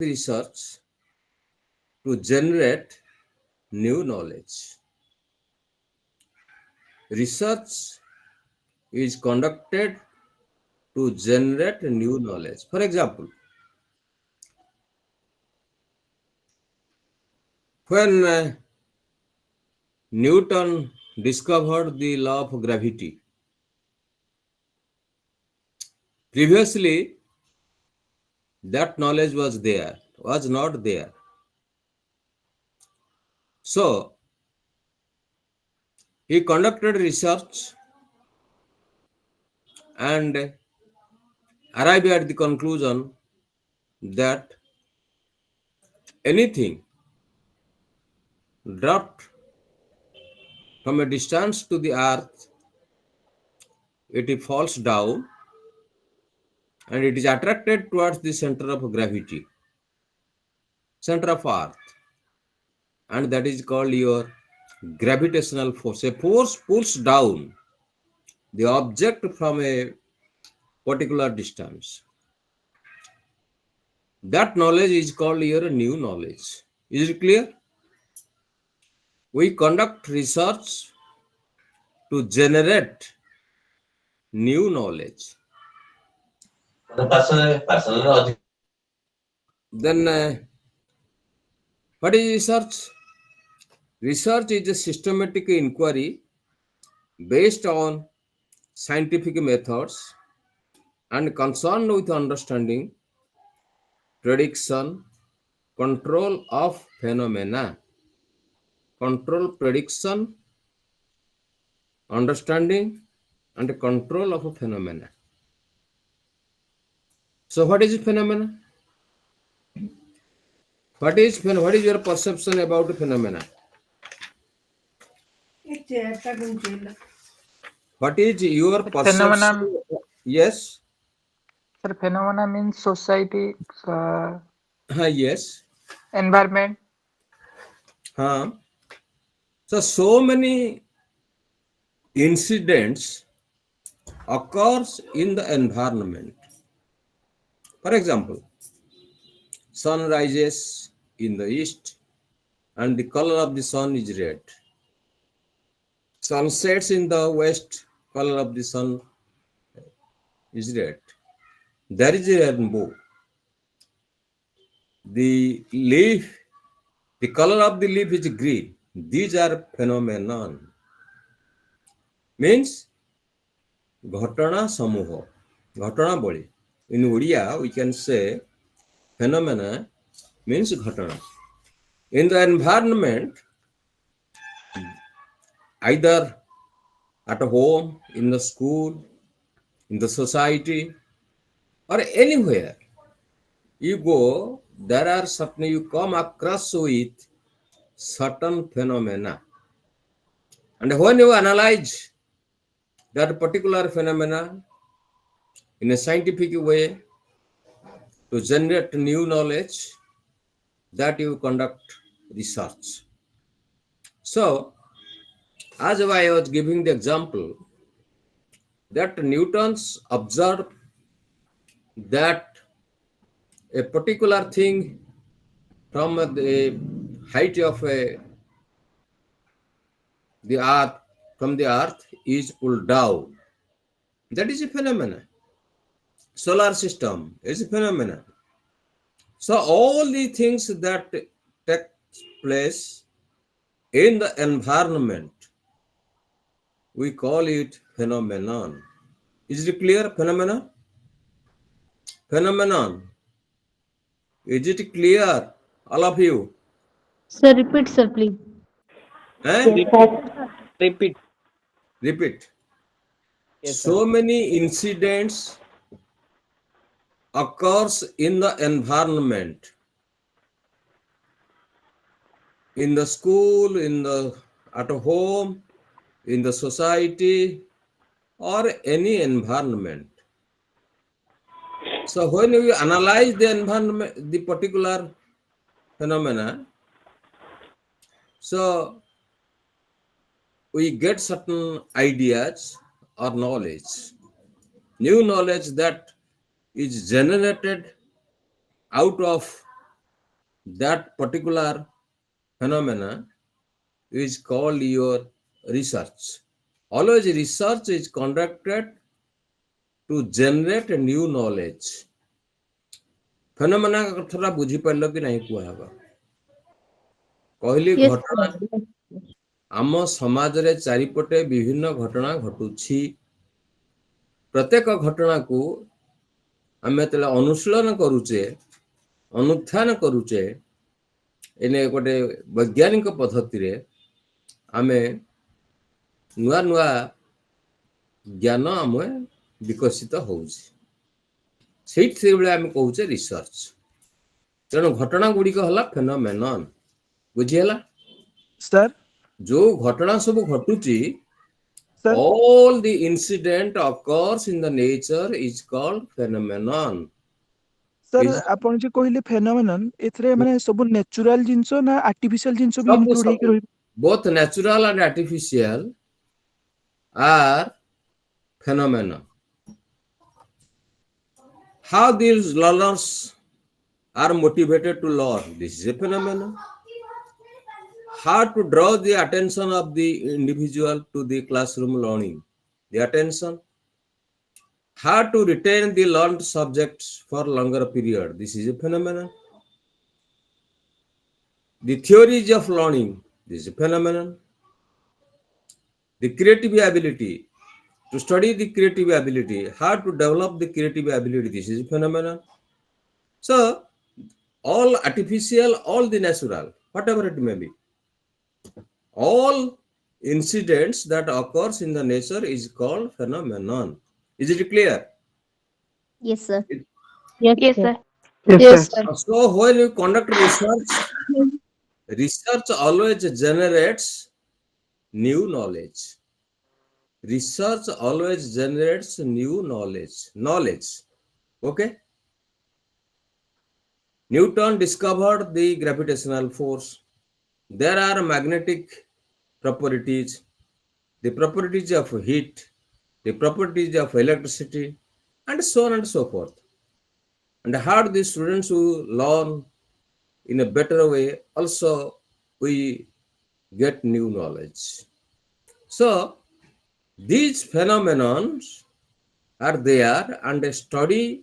research to generate new knowledge. Research is conducted to generate new knowledge. For example, when Newton discovered the law of gravity, previously that knowledge was not there. So he conducted research and arrived at the conclusion that anything dropped from a distance to the earth, it falls down and it is attracted towards the center of gravity, center of earth, and that is called your gravitational force. A force pulls down the object from a particular distance. That knowledge is called your new knowledge. Is it clear? We conduct research to generate new knowledge. The personal logic. Then, what is research? Research is a systematic inquiry based on scientific methods and concerned with understanding, prediction, control of phenomena. Control, prediction, understanding, and control of a phenomena. So, what is a phenomena? What is your perception about a phenomena? What is your perception? Phenomena, Yes. sir, phenomena means society, Yes. environment. So many incidents occurs in the environment. For example, sun rises in the east and the color of the sun is red. Sun sets in the west, color of the sun is red. There is a rainbow. The color of the leaf is green. These are phenomenon. Means ghatana samuha, ghatana body. In Odia, we can say phenomena means ghatana. In the environment, either at home, in the school, in the society, or anywhere you go, there are certain, you come across with certain phenomena. And when you analyze that particular phenomena in a scientific way to generate new knowledge, that you conduct research. So, as I was giving the example, that Newton's observed that a particular thing from the height of the earth, from the earth is pulled down. That is a phenomenon. Solar system is a phenomenon. So all the things that take place in the environment, we call it phenomenon. Is it clear? Phenomenon? Phenomenon. Is it clear? All of you? Sir, repeat, sir, please. Eh? Repeat. Repeat. Yes, So many incidents occurs in the environment, in the school, at home, in the society, or any environment. So when we analyze the environment, the particular phenomena, so we get certain ideas or knowledge, new knowledge that is generated out of that particular phenomena is called your research. Always research is conducted to generate new knowledge. Phenomena कथरा बुझी पारलो कि नहीं कुआ हबा कहली Yes, घटना sir. आम समाज रे चारिपटे विभिन्न घटना घटुछि प्रत्येक घटना को आमे तले अनुशीलन करूचे अनुत्थान करूचे एने गोटे वैज्ञानिक पद्धति रे आमे नुआ नुआ ज्ञान आमे विकसित होउछि से बेले आमे कहूचे रिसर्च तेणु घटना गुड़िक हला फेनोमेनन बुझिहला सर जो घटना सब घटुची sir all the incident occurs in the nature is called phenomenon sir is आपण जे कहले फेनोमेनन एथरे माने सब नेचुरल जिंसो ना आर्टिफिशियल जिंसो भी सब इंक्लूड हे सब both natural and artificial are phenomena. How these learners are motivated to learn, this is a phenomenon. How to draw the attention of the individual to the classroom learning, the attention. How to retain the learned subjects for longer period, this is a phenomenon. The theories of learning, this is a phenomenon. The creative ability, to study the creative ability, how to develop the creative ability, this is a phenomenon. So, all artificial, all the natural, whatever it may be, all incidents that occurs in the nature is called phenomenon. Is it clear? Yes, sir. Yes, Yes, sir. sir. Yes, sir. So, when you conduct research, research always generates new knowledge. Research always generates new knowledge. Okay? Newton discovered the gravitational force. There are magnetic properties, the properties of heat, the properties of electricity, and so on and so forth. And how the students who learn in a better way, also we get new knowledge. So, these phenomena are there and study,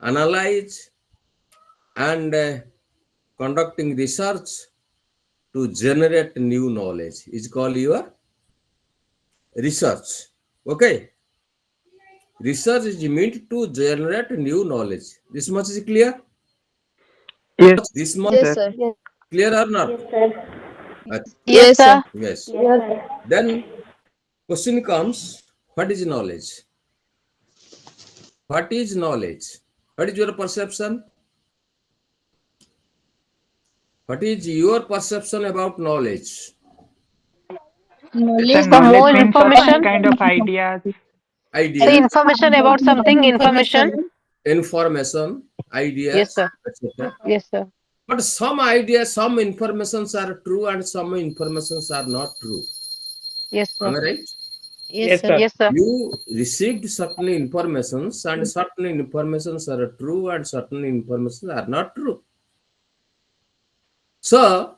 analyze, and conducting research to generate new knowledge is called your research. Okay? Research is meant to generate new knowledge. This much is clear? Yes, This much Yes, sir. clear or not? Yes, sir. Yes. Then question comes, what is knowledge? What is knowledge? What is your perception? What is your perception about knowledge? sir. Knowledge. Knowledge more means some information. kind of ideas. The Ideas, information about something, information. information, Yes, ideas, sir. etc. Yes, sir. But some ideas, some informations are true and some informations are not true. Yes, Am sir. I right? Yes, sir. Yes, sir. You received certain informations and certain informations are true and certain informations are not true. So,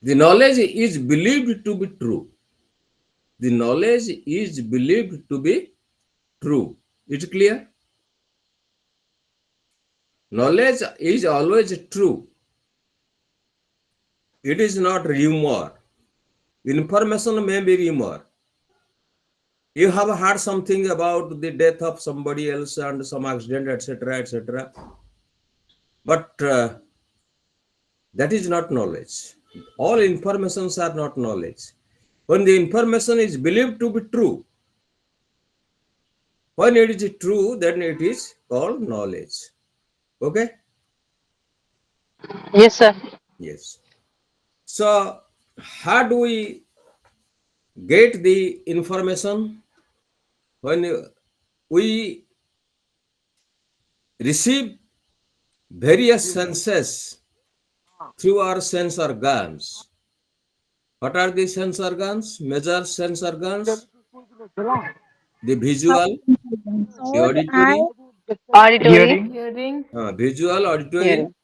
the knowledge is believed to be true. The knowledge is believed to be true. Is it clear? Knowledge is always true. It is not rumor. Information may be rumor. You have heard something about the death of somebody else and some accident, etc., etc. But that is not knowledge. All informations are not knowledge. When the information is believed to be true, when it is true, then it is called knowledge. Okay? Yes, sir. Yes. So, how do we get the information? When we receive various senses through our sense organs. What are the sense organs? Major sense organs? The visual, the Nose, auditory, eye, Auditory. Hearing. visual, auditory, Hearing.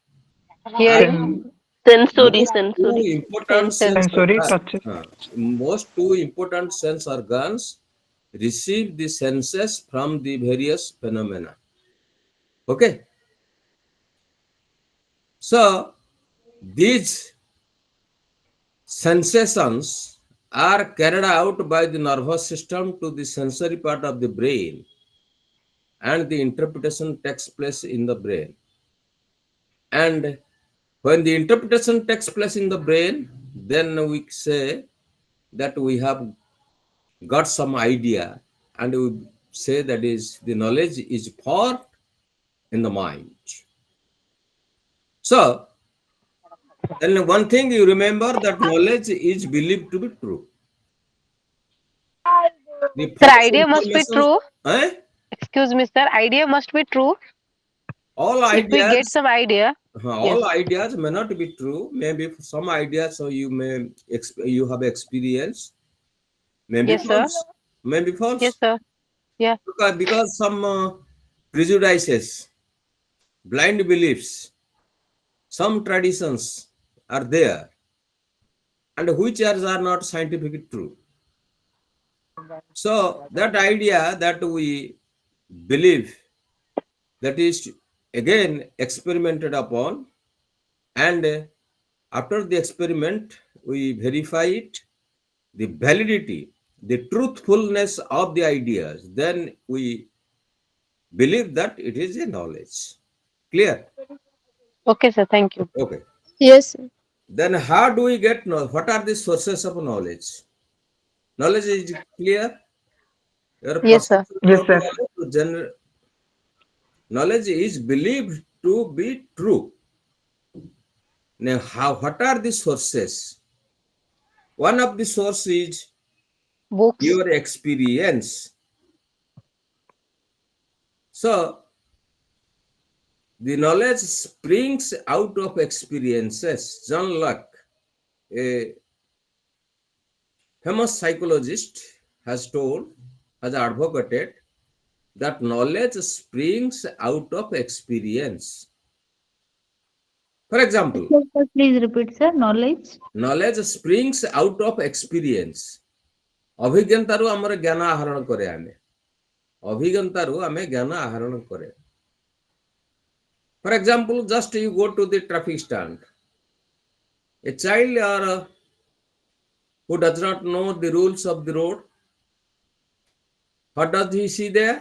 Hearing. Sensory, Most two sensory. important sense Sensory organs, touch. most two important sense organs receive the senses from the various phenomena. Okay, so these sensations are carried out by the nervous system to the sensory part of the brain, and the interpretation takes place in the brain. And when the interpretation takes place in the brain, then we say that we have got some idea, and we say that is the knowledge is formed in the mind. So then one thing you remember, that knowledge is believed to be true. The Sir, false idea must be information, true. eh? Excuse me, sir. Idea must be true. all If we get ideas some idea, all yes, ideas may not be true. Maybe some ideas, so you may you have experience, maybe yes, sir. false, maybe Yes, false, sir. Yeah. because some prejudices, blind beliefs, some traditions are there, and which are not scientifically true. So that idea that we believe, that is again experimented upon, and after the experiment we verify it, the validity, the truthfulness of the ideas, then we believe that it is a knowledge. Clear? Okay, sir. Thank you. Okay. Yes, sir. Then how do we get knowledge? What are the sources of knowledge? Knowledge is clear. Your Yes, sir. perception Yes, of sir. knowledge is believed to be true. Now, what are the sources? One of the sources is Books. your experience. So, the knowledge springs out of experiences. John Locke, a famous psychologist, has advocated that knowledge springs out of experience. For example, Sir, please repeat, sir. Knowledge. knowledge springs out of experience. ଅଭିଜ୍ଞତାରୁ ଆମର ଜ୍ଞାନ ଆହରଣ କରେ ଆମେ। ଅଭିଜ୍ଞତାରୁ ଆମେ ଜ୍ଞାନ ଆହରଣ କରେ। For example, just you go to the traffic stand. A child or who does not know the rules of the road, what does he see there?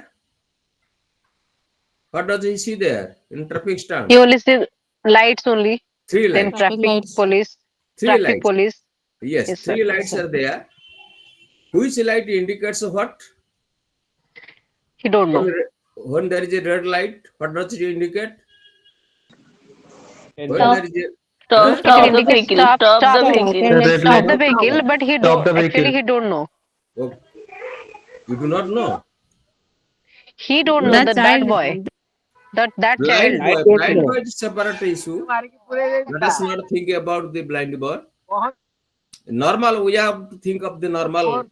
What does he see there in traffic stand? You only see lights only. Three Then lights. Traffic lights. police. Three Traffic lights. police. Yes, Yes, sir. three Yes, lights sir. are there. Which light indicates what? He don't know. When there is a red light, what does it indicate? When Stop. there is a Stop, huh? It stop the indicates vehicle. stop, Stop stop, the Red vehicle. stop the light. vehicle, but he Stop don't. the Actually, vehicle. he don't know. Oh, you do not know. He don't know Well, that boy, that blind child. boy, blind boy is separate issue. Let us not think about the blind boy. Normal, we have to think of the normal.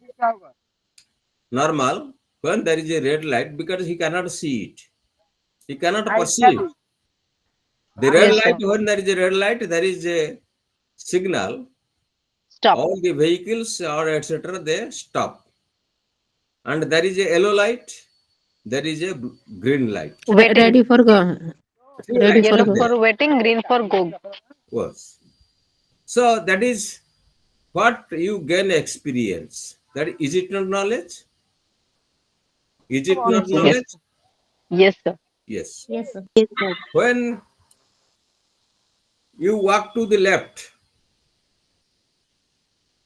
Normal, when there is a red light, because he cannot see it, he cannot perceive. The red Yes, light, sir. when there is a red light, there is a signal. Stop. All the vehicles or etc. they stop. And there is a yellow light, there is a green light. Waiting. Ready for go. Three Ready lights for are Yellow go. there. for waiting, green for go. Yes. So that is what you gain experience. That is it not knowledge? Is it not Yes, sir. Yes. knowledge? Yes, sir. Yes. Yes, sir. Yes, sir. When you walk to the left,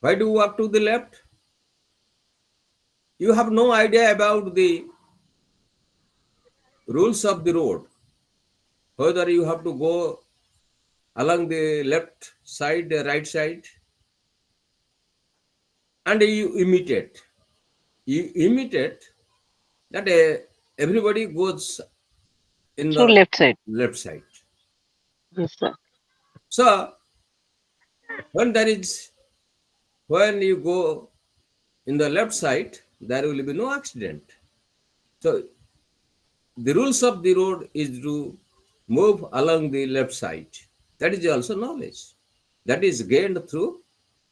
why do you walk to the left? You have no idea about the rules of the road, whether you have to go along the left side, the right side, and you imitate. You imitate that everybody goes in Through the left side. left side. Yes, sir. So when you go in the left side, there will be no accident. So the rules of the road is to move along the left side. That is also knowledge. That is gained through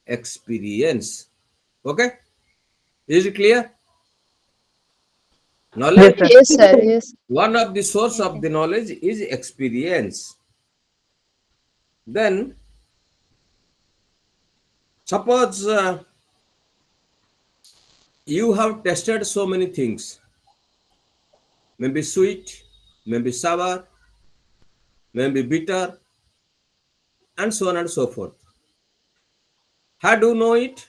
experience. Okay? Is it clear? Yes, Knowledge, sir. Yes, sir. Yes. one of the source of the knowledge is experience. Then, suppose you have tested so many things, maybe sweet, maybe sour, maybe bitter, and so on and so forth. How do you know it?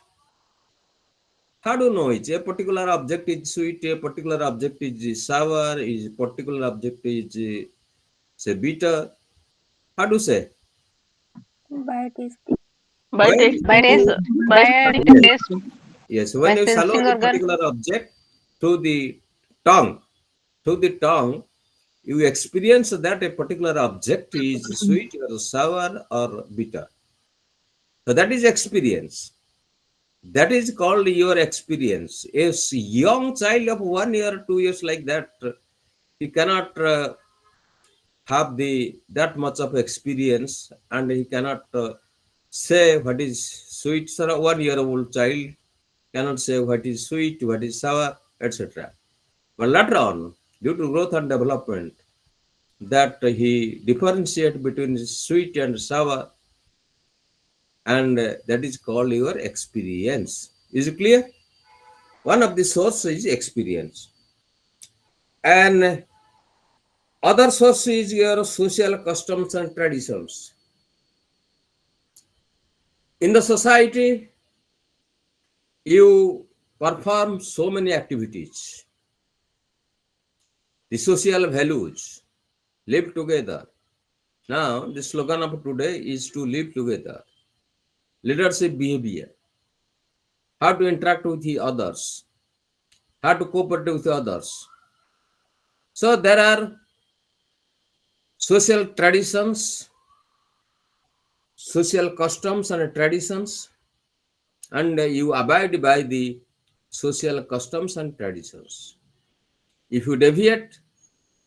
How do you know it? A particular object is sweet, a particular object is sour, a particular object is say bitter. How do you say? By tasting. By When taste, by taste, you by yes, taste, yes, by when you swallow sensing the organ. particular object through the tongue, through the tongue, you experience that a particular object is sweet or sour or bitter. So that is experience. That is called your experience. A young child of 1 year, 2 years like that, he cannot have the that much of experience, and he cannot say what is sweet. So a 1 year old child cannot say what is sweet, what is sour, etc. But later on, due to growth and development, that he differentiate between sweet and sour, and that is called your experience. Is it clear? One of the sources is experience, and other source is your social customs and traditions. In the society, you perform so many activities. The social values, live together. Now, the slogan of today is to live together. Leadership behavior, how to interact with the others, how to cooperate with others. So there are social traditions, social customs and traditions, and you abide by the social customs and traditions. If you deviate,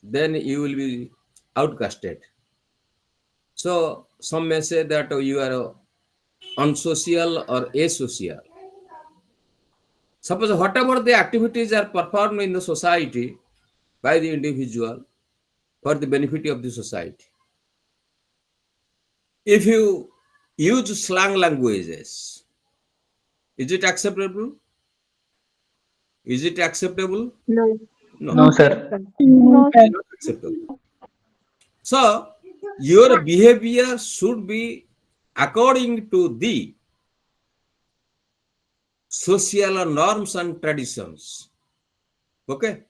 then you will be outcasted. So some may say that you are unsocial or asocial. Suppose whatever the activities are performed in the society by the individual for the benefit of the society. If you use slang languages, is it acceptable? Is it acceptable? No. No, No, No, sir. sir. it No, is sir. not acceptable. So your behavior should be according to the social norms and traditions. Okay?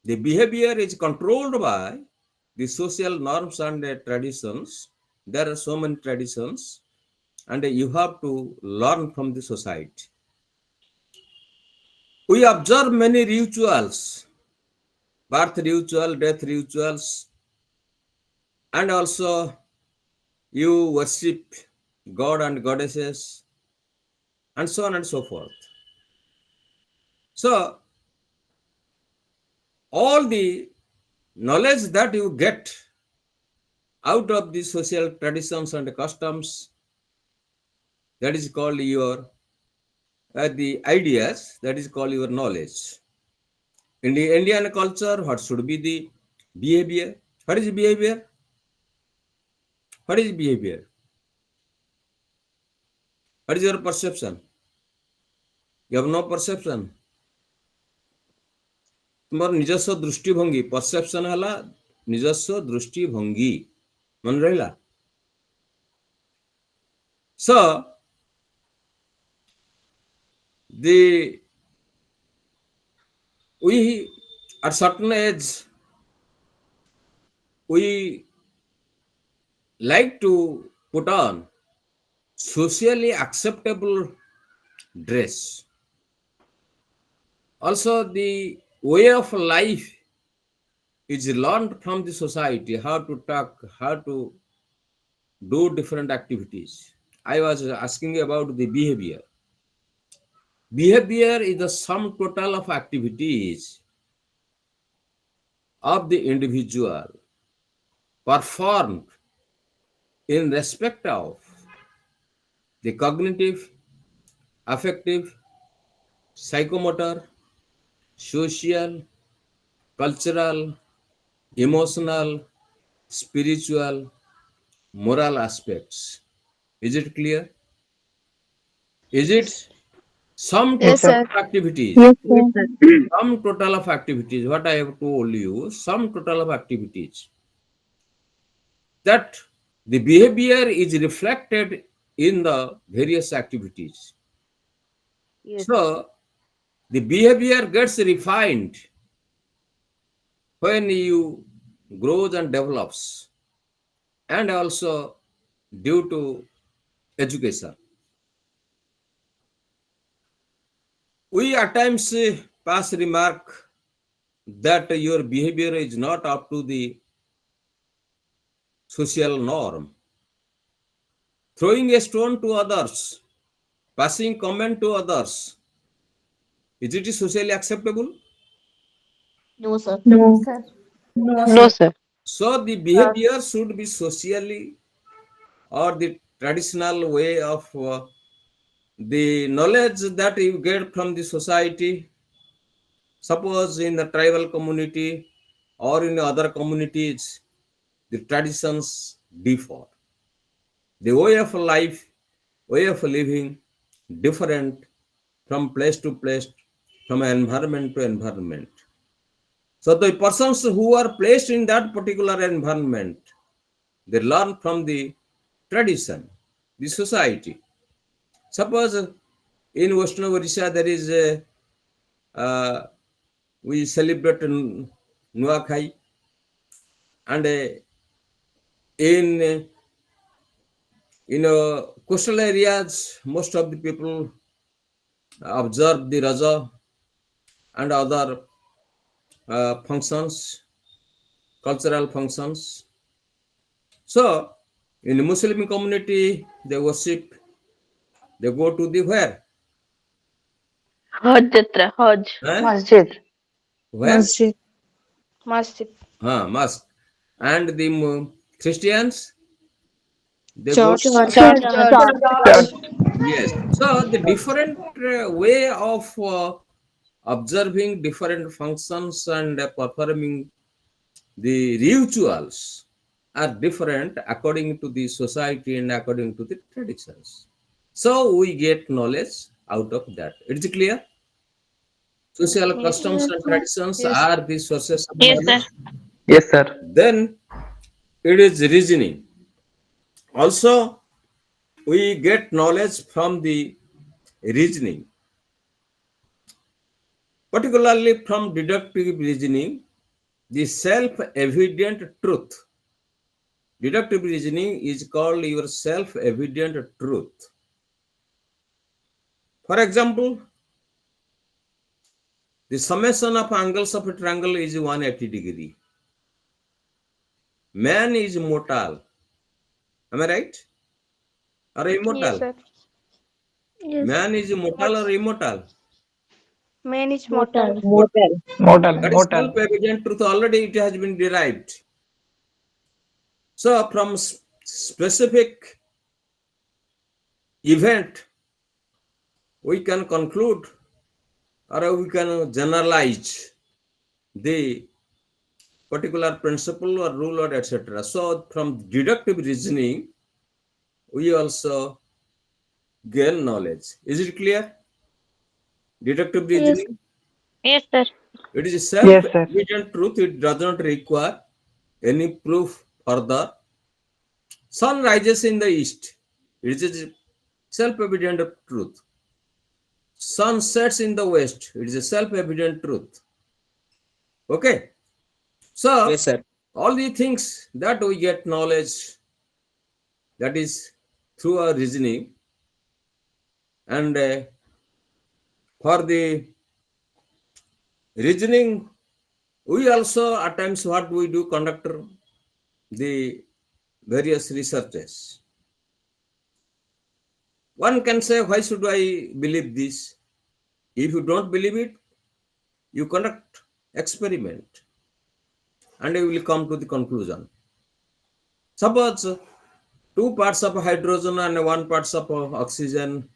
The behavior is controlled by the social norms and traditions. There are so many traditions, and you have to learn from the society. We observe many rituals, birth ritual, death rituals, and also you worship God and goddesses, and so on and so forth. So, all the knowledge that you get out of the social traditions and customs, that is called your the ideas, that is called your knowledge. In the Indian culture, what should be the behavior? What is behavior? What is behavior? What is your perception? You have no perception. तुम्हार निजस्व दृष्टिभंगी perception है निजस्व दृष्टिभंगी मन रहा सो the we at certain age we like to put on socially acceptable dress. Also, the way of life is learned from the society, how to talk, how to do different activities. I was asking about the behavior. Behavior is the sum total of activities of the individual performed in respect of the cognitive, affective, psychomotor, social, cultural, emotional, spiritual, moral aspects. Is it clear? Is it some Yes, Yes, total sir. sir. of activities? Yes, sir. Some total of activities. What I have told you, some total of activities that the behavior is reflected in the various activities. Yes. So the behavior gets refined when you grows and develops, and also due to education. We at times pass remark that your behavior is not up to the social norm. Throwing a stone to others, passing comment to others, is it socially acceptable? No, sir. No. Sir. No, No, sir. sir. So the behavior should be socially or the traditional way of the knowledge that you get from the society. Suppose in the tribal community or in other communities, the traditions differ. The way of life, way of living, different from place to place, from environment to environment. So the persons who are placed in that particular environment, they learn from the tradition, the society. Suppose in Western Odisha there is a we celebrate Nuakhai, and in coastal areas most of the people observe the Raja and other functions, cultural functions. So in the Muslim community they worship, they go to the where? Haj Jatra. Haj. Eh? Masjid. Where? Masjid. Masjid. Mosque. And the Christians, they go. Church. Church. Church. Church. Church. Church. Yes. So the different way of observing different functions and performing the rituals are different according to the society and according to the traditions. So we get knowledge out of that. It's clear? Social Yes. customs and traditions Yes. are the sources of Yes, sir. knowledge. Yes, sir. Then it is reasoning. Also, we get knowledge from the reasoning, particularly from deductive reasoning, the self-evident truth. Deductive reasoning is called your self-evident truth. For example, the summation of angles of a triangle is 180 degree. Man is mortal. Am I right? Or Yes, immortal? sir. Yes. Man is mortal or immortal? Man is mortal. Mortal. Mortal. Mortal. That is Mortal. self-evident truth. Already it has been derived. So from specific event, we can conclude or we can generalize the particular principle or rule or etc. So from deductive reasoning, we also gain knowledge. Is it clear? Deductive Yes. reasoning, Yes, sir. it is a Yes, sir. self-evident truth. It does not require any proof further. Sun rises in the east. It is a self-evident truth. Sun sets in the west. It is a self-evident truth. Okay. So Yes, sir. all the things that we get knowledge, that is through our reasoning, and for the reasoning we also at times what we do conduct the various researches. One can say, why should I believe this? If you don't believe it, you conduct experiment and you will come to the conclusion. Suppose 2 parts of hydrogen and 1 parts of oxygen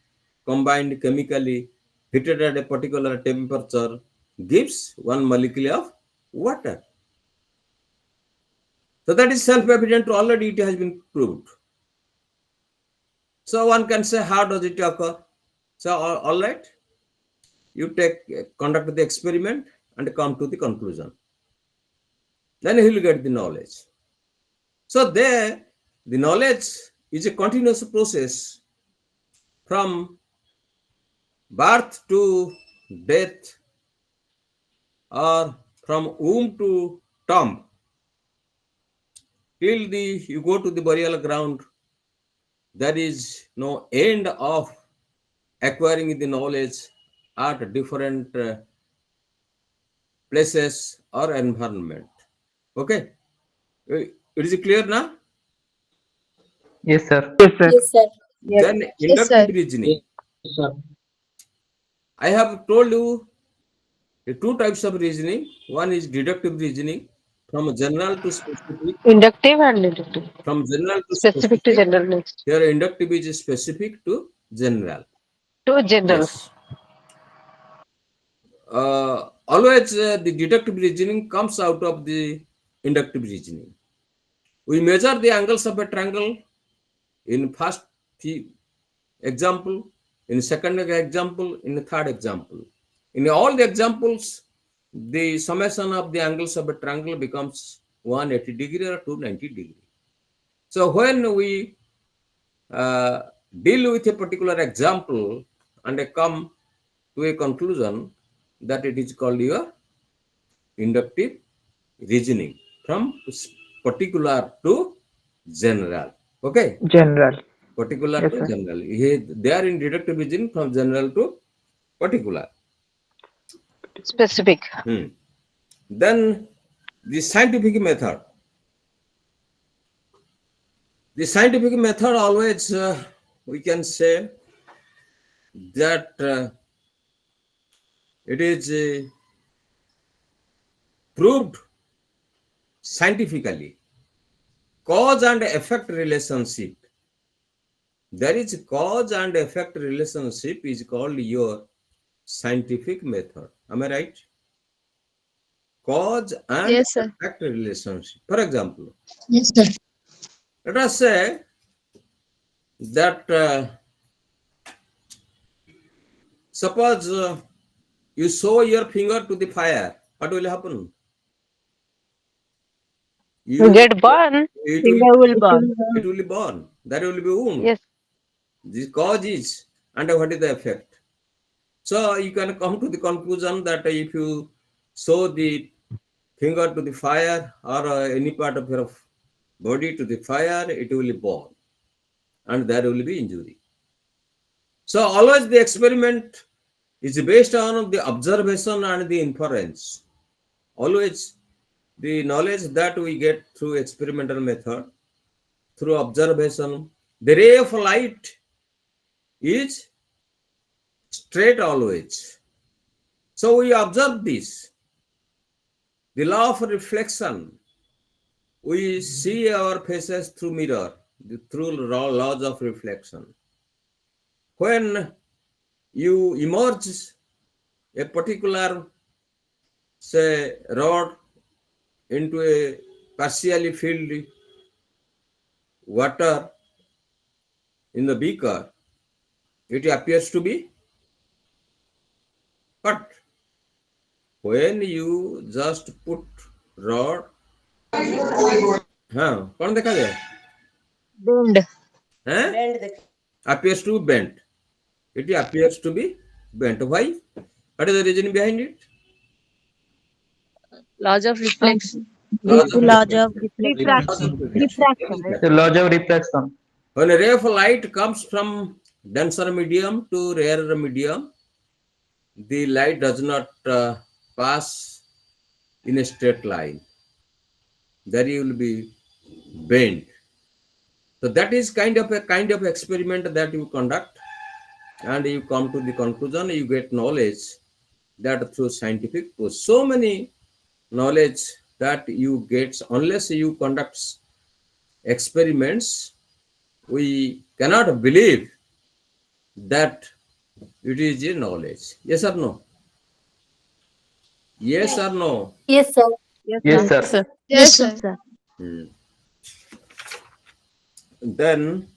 combined chemically heated at a particular temperature gives 1 molecule of water. So that is self-evident, already it has been proved. So one can say, how does it occur? So all right, you conduct the experiment and come to the conclusion. Then you will get the knowledge. So there, the knowledge is a continuous process from birth to death, or from womb to tomb, till you go to the burial ground. There is no end of acquiring the knowledge at different places or environment. Okay, it is clear now. Yes, sir. Yes, sir. Yes, sir. Then Yes, sir. inductive reasoning. Yes, sir. I have told you the 2 types of reasoning. One is deductive reasoning, from general to specific. Inductive and deductive. From general to Specific to specific. general next. Here inductive is specific to general. To general. Yes. Always the deductive reasoning comes out of the inductive reasoning. We measure the angles of a triangle in first example, in second example, in the third example. In all the examples, the summation of the angles of a triangle becomes 180 degree or 290 degree. So when we deal with a particular example and come to a conclusion, that it is called your inductive reasoning, from particular to general. Okay, General. particular Yes, to sir. general. They are in deductive reasoning from general to particular. Specific. Then the scientific method. The scientific method always we can say that it is proved scientifically. Cause and effect relationship. There is cause and effect relationship is called your scientific method. Am I right? Cause and Yes, sir. effect relationship. For example, Yes, sir. let us say that suppose you show your finger to the fire, what will happen? You get burn. It Finger will burn. will burn. That will be wound. Yes. The cause is, and what is the effect? So you can come to the conclusion that if you show the finger to the fire or any part of your body to the fire, it will burn and there will be injury. So always the experiment is based on the observation and the inference. Always the knowledge that we get through experimental method, through observation, the ray of light is straight always. So we observe this. The law of reflection. We see our faces through mirror, through laws of reflection. When you immerse a particular, say, rod into a partially filled water in the beaker, it appears to be. But when you just put rod, कौन देखा जाए? Bend. Appears to be bent. It appears to be bent. Why? What is the reason behind it? Laws of reflection. Laws of Refraction. Refraction. The laws of reflection. When a ray of light comes from denser medium to rarer medium, the light does not pass in a straight line. There you will be bent. So that is kind of experiment that you conduct, and you come to the conclusion, you get knowledge that through scientific process. So many knowledge that you get unless you conduct experiments we cannot believe that it is a knowledge. Yes or no? Yes or no? Yes, sir. Yes, Yes, sir. sir. Yes, sir. Yes, Yes, sir. sir. Hmm. Then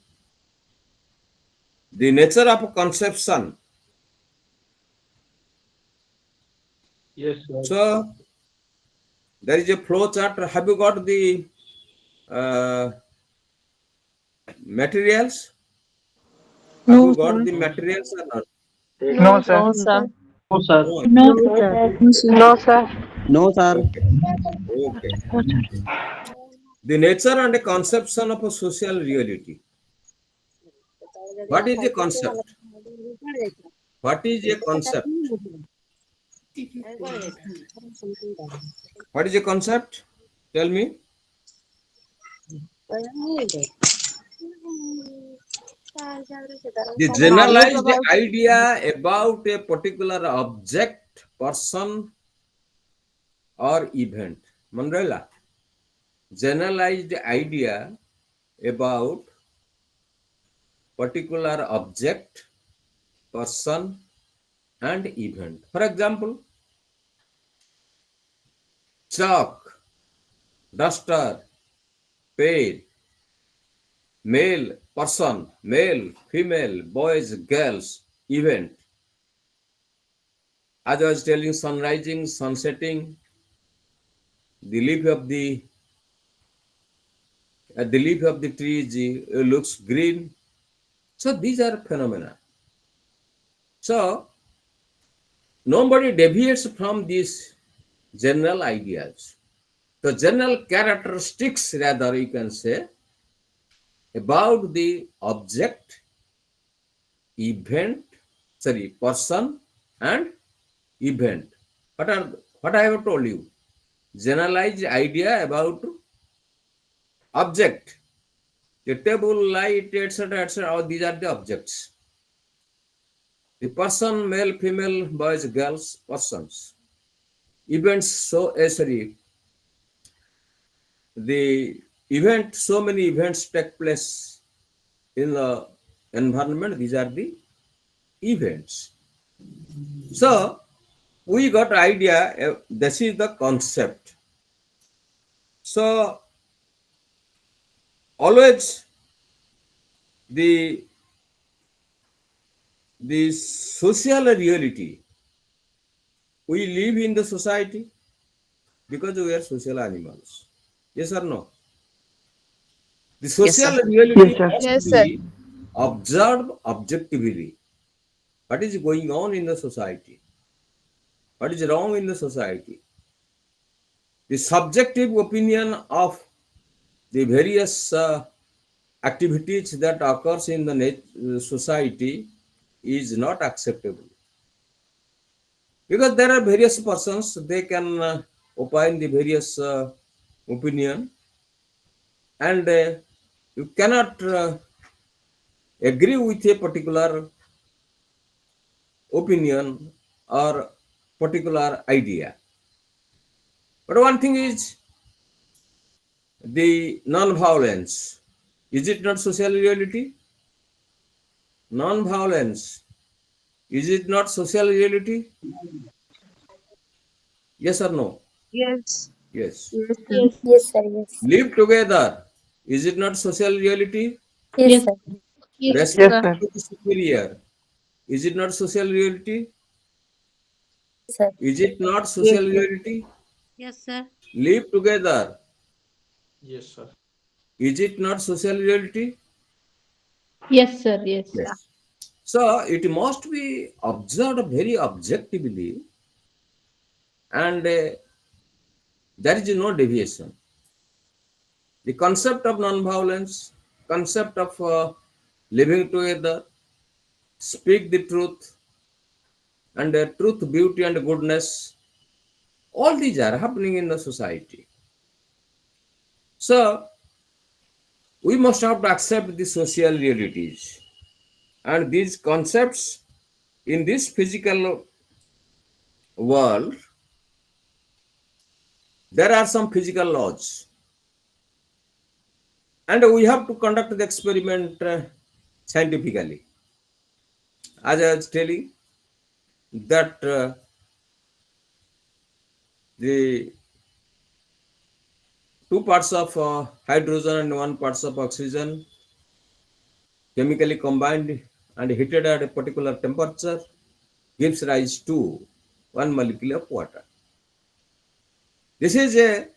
the nature of conception. Yes, sir. So there is a flow chart. Have you got the uh, materials? Have No, you got sir. the materials or not? No, No, sir. No, sir. sir. No, sir. No. No, sir. No, sir. No, sir. No, sir. Okay. Okay. The nature and the conception of a social reality. What is the concept? What is a concept? What is a concept? Tell me. The Knowledge generalized about idea about a particular object, person, or event. Mandela. Generalized idea about particular object, person, and event. For example, chalk, duster, pen, male, person, male, female, boys, girls, event. As I was telling, sun rising, sun setting, the leaf of the tree looks green. So these are phenomena. So nobody deviates from these general ideas. The general characteristics, rather, you can say, about the object, event, person, and event. What I have told you? Generalized idea about object, the table, light, etc., etc. All these are the objects. The person, male, female, boys, girls, persons. Events, the event, so many events take place in the environment. These are the events. So we got idea. This is the concept. So always the the social reality. We live in the society because we are social animals. Yes or no? The Yes, sir. social reality Yes, sir. must Yes, sir. be observed objectively. What is going on in the society? What is wrong in the society? The subjective opinion of the various activities that occurs in the society is not acceptable because there are various persons, they can opine the various opinion, and you cannot agree with a particular opinion or particular idea. But one thing is the non-violence. Is it not social reality? Non-violence. Is it not social reality? Yes or no? yes, Yes. yes, sir. Yes. Yes, sir. Yes. Live together. Is it not social reality? Yes, sir. Yes, Yes, Respect sir. sir. to the superior. Is it not social reality? Yes, sir. Is it not Yes, social sir. reality? Yes, sir. Live together. Yes, sir. Is it not social reality? Yes, sir. Yes. Yes. So it must be observed very objectively, and there is no deviation. The concept of non-violence, concept of living together, speak the truth, and truth, beauty, and goodness, all these are happening in the society. So we must have to accept the social realities and these concepts in this physical world. There are some physical laws, and we have to conduct the experiment scientifically. As I was telling that the two parts of hydrogen and one parts of oxygen chemically combined and heated at a particular temperature gives rise to one molecule of water. This is a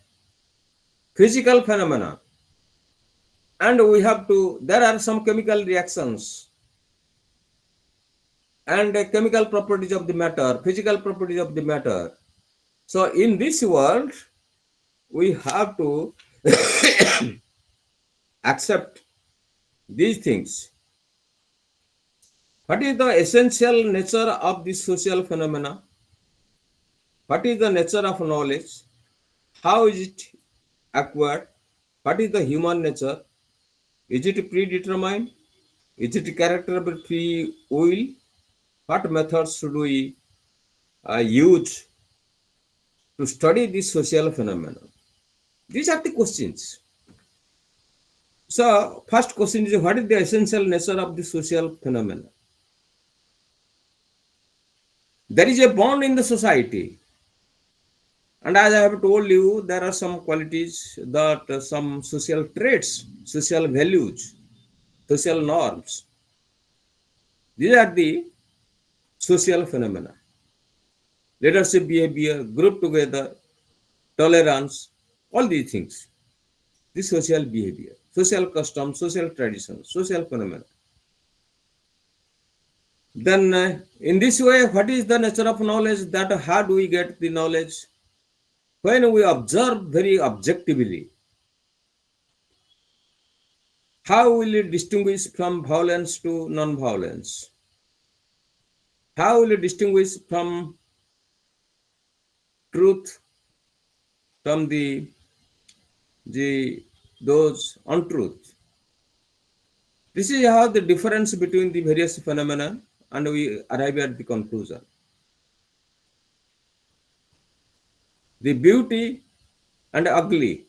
physical phenomena, and we have to, there are some chemical reactions and chemical properties of the matter, physical properties of the matter. So in this world, we have to accept these things. What is the essential nature of this social phenomena? What is the nature of knowledge? How is it acquired? What is the human nature? Is it predetermined? Is it character of free will? What methods should we use to study this social phenomenon? These are the questions. So, first question is, what is the essential nature of the social phenomenon? There is a bond in the society. And as I have told you, there are some qualities that some social traits, social values, social norms. These are the social phenomena. Leadership behavior, group together, tolerance, all these things. The social behavior, social customs, social traditions, social phenomena. Then in this way, what is the nature of knowledge? That how do we get the knowledge? When we observe very objectively, how will it distinguish from violence to non-violence? How will it distinguish from truth from the those untruth? This is how the difference between the various phenomena, and we arrive at the conclusion. The beauty and ugly.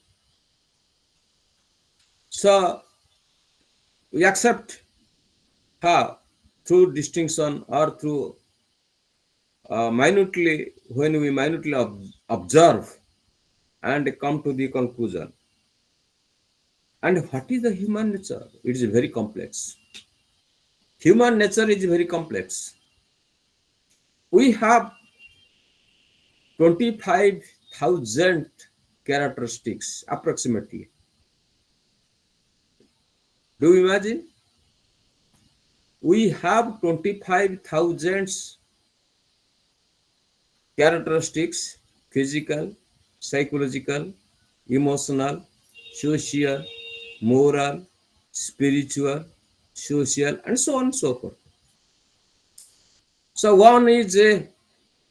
So we accept how through distinction or through minutely, when we minutely observe and come to the conclusion. And what is the human nature? It is very complex. Human nature is very complex. We have 25,000 characteristics approximately. Do you imagine? We have 25,000 characteristics: physical, psychological, emotional, social, moral, spiritual, social, and so on and so forth. So one is a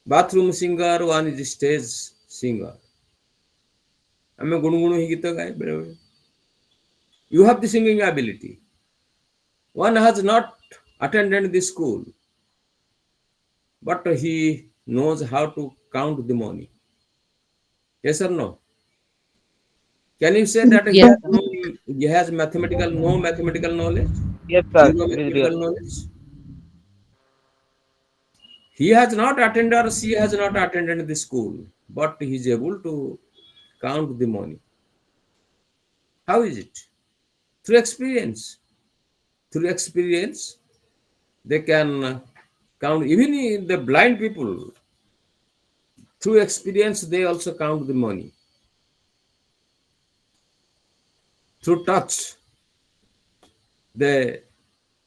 bathroom singer, one is a stage singer. ଆମେ ଗୁଣୁଗୁଣୁ ହେଇ ଗୀତ ଗାଏ ବେଳେ ବେଳେ. You have the singing ability. One has not attended the school, but he knows how to count the money. Yes or no? Can you say that Yes. he has no mathematical knowledge? Yes, sir. Zero It is mathematical real. knowledge? He has not attended or she has not attended the school, but he is able to count the money. How is it? Through experience. Through experience, they can count. Even the blind people, through experience, they also count the money. Through touch, they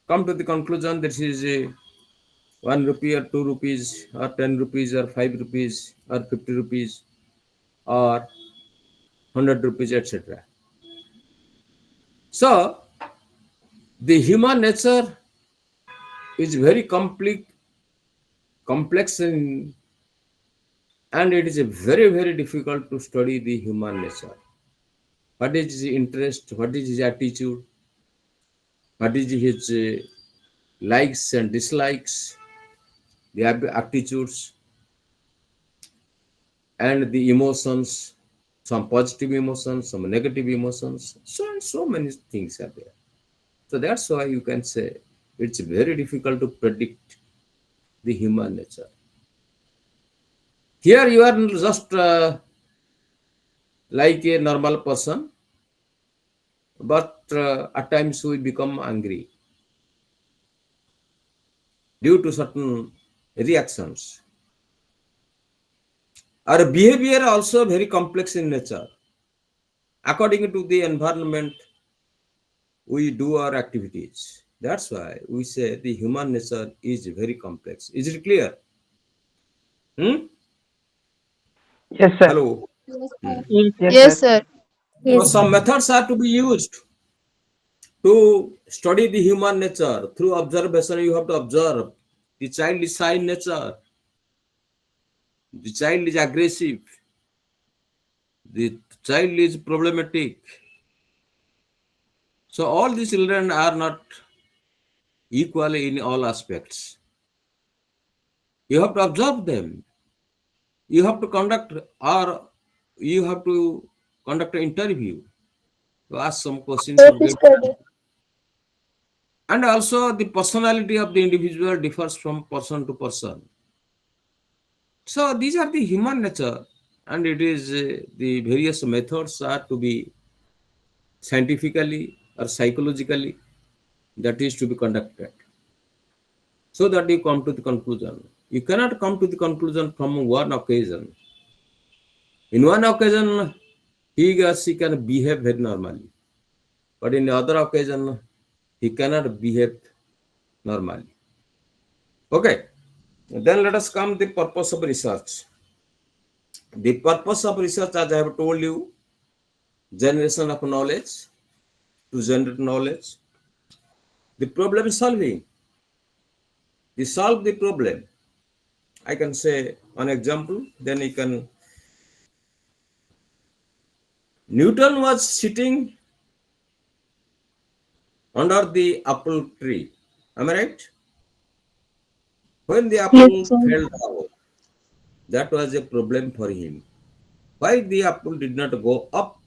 come to the conclusion that is 1 rupee or 2 rupees or 10 rupees or 5 rupees or 50 rupees or 100 rupees, etc. So the human nature is very complex and it is very difficult to study the human nature. What is his interest? What is his attitude? What is his likes and dislikes? The aptitudes and the emotions some positive emotions, some negative emotions, so and so many things are there. So that's why you can say it's very difficult to predict the human nature. Here you are just like a normal person, but at times we become angry due to certain reactions. Our behavior also very complex in nature. According to the environment, we do our activities. That's why we say the human nature is very complex. Is it clear? Hmm? Yes, sir. Hello. Yes, Hmm. sir. Yes, Yes, sir. sir. So Yes, some sir. methods are to be used to study the human nature. Through observation, you have to observe the child is shy in nature, the child is aggressive, the child is problematic. So all these children are not equal in all aspects. You have to observe them. You have to conduct or you have to conduct an interview to ask some questions or Self get. study. And also the personality of the individual differs from person to person. So these are the human nature, and it is the various methods are to be scientifically or psychologically that is to be conducted, so that you come to the conclusion. You cannot come to the conclusion from one occasion. In one occasion, he or she can behave very normally, but in the other occasion, he cannot behave normally. Okay, then let us come to the purpose of research. The purpose of research, as I have told you, generation of knowledge to generate knowledge. The problem solving. You solve the problem. I can say an example, then you can. Newton was sitting under the apple tree. Am I right? When the Yes, apple sir. fell down, that was a problem for him. Why the apple did not go up,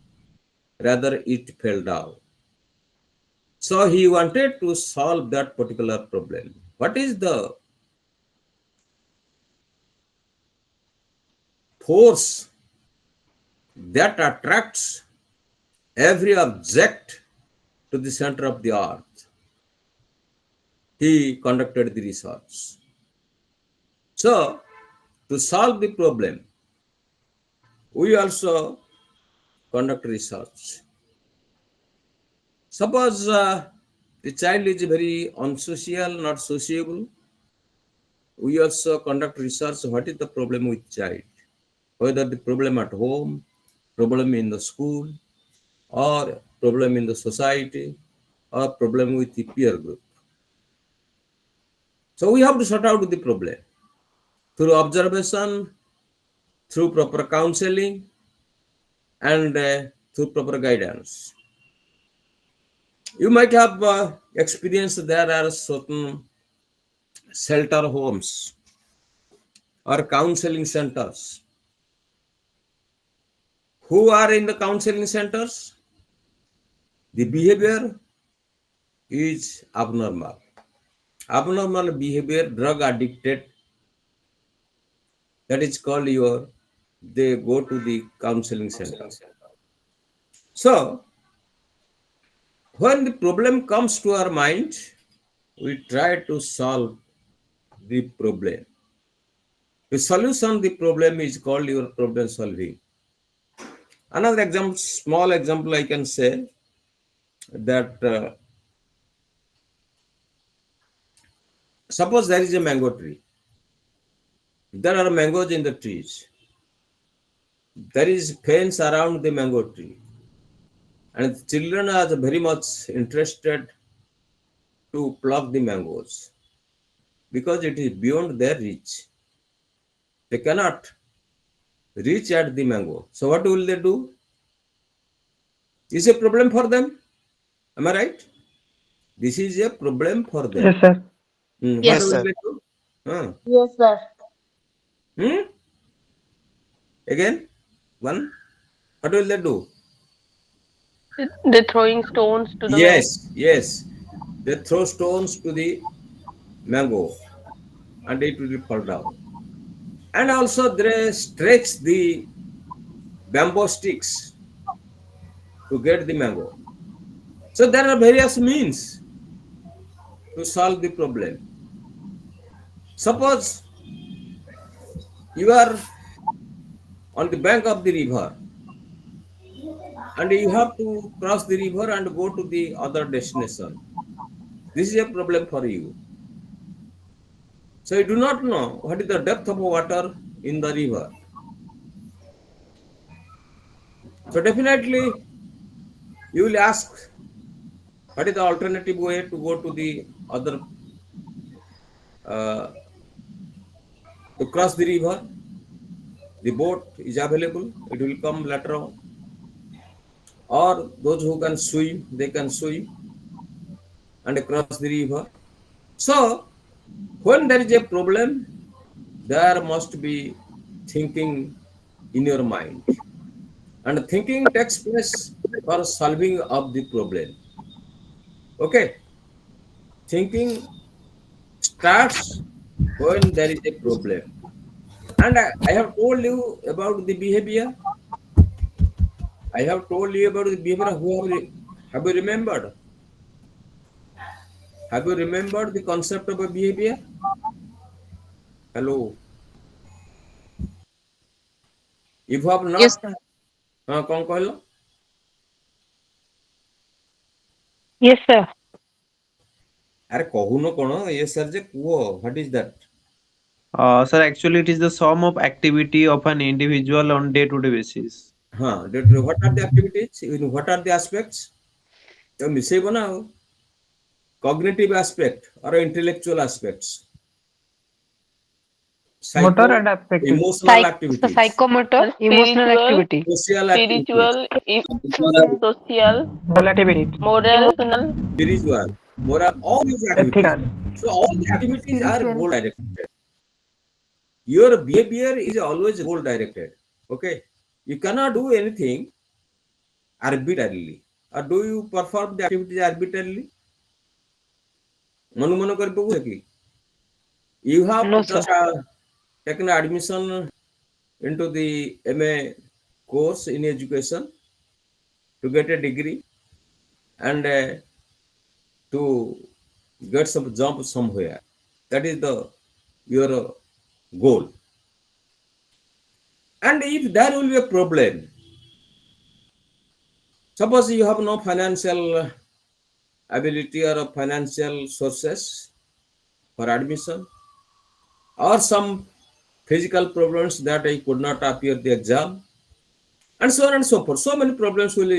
rather it fell down. So he wanted to solve that particular problem. What is the force that attracts every object to the center of the earth? He conducted the research. So, to solve the problem, we also conduct research. Suppose the child is very unsocial, not sociable, we also conduct research. What is the problem with child? Whether the problem at home, problem in the school, or problem in the society, or problem with the peer group. So we have to sort out the problem through observation, through proper counseling, and through proper guidance. You might have experienced there are certain shelter homes or counseling centers. Who are in the counseling centers? The behavior is abnormal. Abnormal behavior, drug addicted, that is called your, they go to the counseling center. So, when the problem comes to our mind, we try to solve the problem. The solution, the problem is called your problem solving. Another example, small example, I can say that suppose there is a mango tree. There are mangoes in the trees. There is fence around the mango tree, and the children are very much interested to pluck the mangoes because it is beyond their reach. They cannot reach at the mango. So what will they do? Is a problem for them. Am I right? This is a problem for Yes, them. sir. What Yes, Yes. will sir. they do? Huh? Yes, sir. Hmm? Again, one. What will they do? They're throwing stones to the man. Yes. They throw stones to the mango and it will fall down. And also they stretch the bamboo sticks to get the mango. So there are various means to solve the problem. Suppose you are on the bank of the river and you have to cross the river and go to the other destination. This is a problem for you. So you do not know what is the depth of water in the river. So definitely you will ask what is the alternative way to go to the other uh, to cross the river. The boat is available. It will come later on. Or those who can swim, they can swim and cross the river. So when there is a problem, there must be thinking in your mind. And thinking takes place for solving of the problem. Okay. Thinking starts when there is a problem. And I have told you about the behavior. I have told you about the behavior. Have you remembered? Have you remembered the concept of a behavior? Hello. If you have Yes, not, sir. କଣ କହିଲ? Yes, sir. ଆରେ କହୁନ କଣ? Yes sir ଯେ କୁହ. What is that? Sir, actually, it is the sum of activity of an individual on day-to-day basis. What are the activities? What are the aspects? ମିଶେଇବ ନା ଆଉ. Cognitive aspect or intellectual aspects. Motor and affective. Emotional activities. Psychomotor, emotional activity, Social activities. social, Moral activity. moral, Spiritual. Moral. All these activities. Ethical. So all the activities are goal directed. Your behavior is always goal directed. Okay. You cannot do anything arbitrarily. Or do you perform the activities arbitrarily? Manu କରି ପକଉଛ କି? You have No, sir. just taken admission into the MA course in education to get a degree and to get some job somewhere. That is your goal. And if there will be a problem, suppose you have no financial ability or financial sources for admission, or some physical problems that I could not appear the exam, and so on and so forth. So many problems will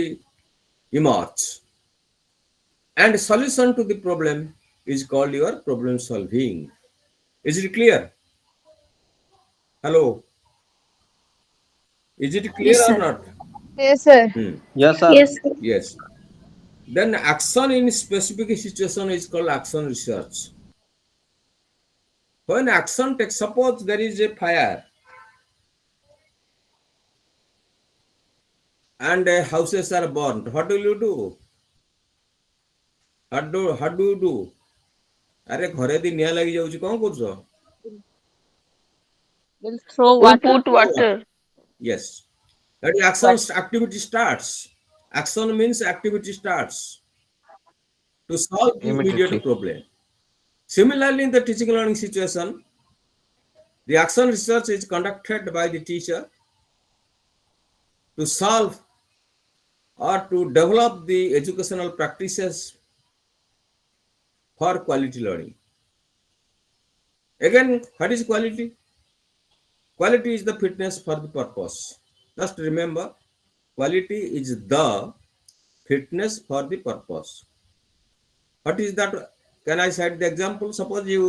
emerge. And solution to the problem is called your problem solving. Is it clear? Hello? Is it clear Yes, or sir. not? Yes, sir. Yes, sir. Yes, sir. Yes. Then action in specific situation is called action research. When action takes, suppose there is a fire and houses are burnt, what will you do? How do you do? ଆରେ ଘରେ ଯଦି ନିଆଁ ଲାଗି ଯାଉଛି କଣ କରୁଛ? We'll throw We water. put water. Yes. That is action activity starts. Action means activity starts to solve the Immediately. immediate problem. Similarly, in the teaching learning situation, the action research is conducted by the teacher to solve or to develop the educational practices for quality learning. Again, what is quality? Quality is the fitness for the purpose. Just remember, quality is the fitness for the purpose. What is that? Can I cite the example? Suppose you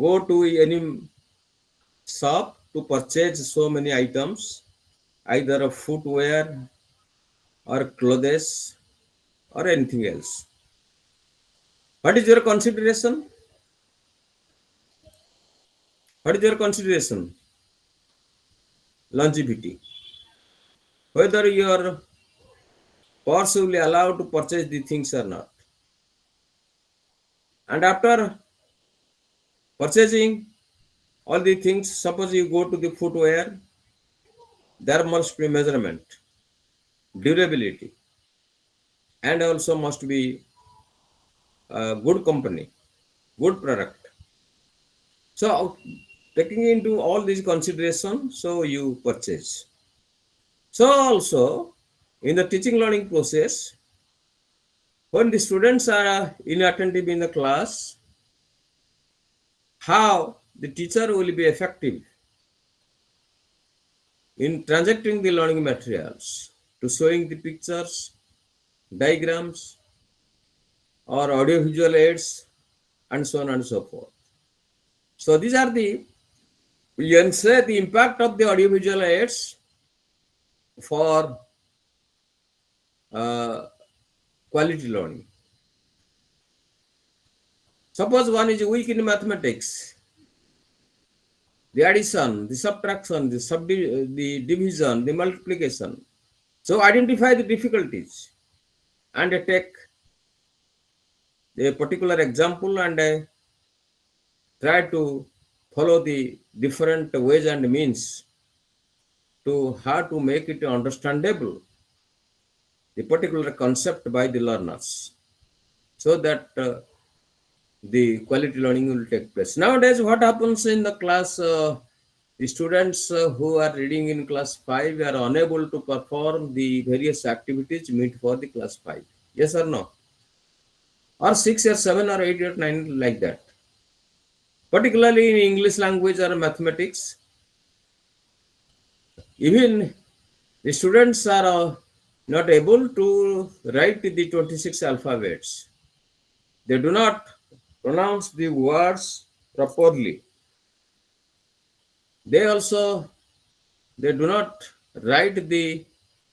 go to any shop to purchase so many items, either of footwear or clothes or anything else. What is your consideration? What is your consideration? Longevity. whether your purse will be allowed to purchase the things or not. And after purchasing all the things, suppose you go to the footwear, there must be measurement, durability, and also must be a good company, good product. So taking into all these considerations, so you purchase. So also in the teaching learning process, when the students are inattentive in the class, how the teacher will be effective in transacting the learning materials to showing the pictures, diagrams, or audiovisual aids, and so on and so forth. So these are the, you can say, the impact of the audiovisual aids for uh, quality learning. Suppose one is weak in mathematics, the addition, the subtraction, the division, the multiplication. So identify the difficulties and take a particular example and try to follow the different ways and means to how to make it understandable, the particular concept by the learners, so that the quality learning will take place. Nowadays, what happens in the class, the students who are reading in class 5 are unable to perform the various activities meant for the class 5. Yes or no? Or 6 or 7 or 8 or 9, like that. Particularly in English language or mathematics, even the students are not able to write the 26 alphabets. They do not pronounce the words properly. They do not write the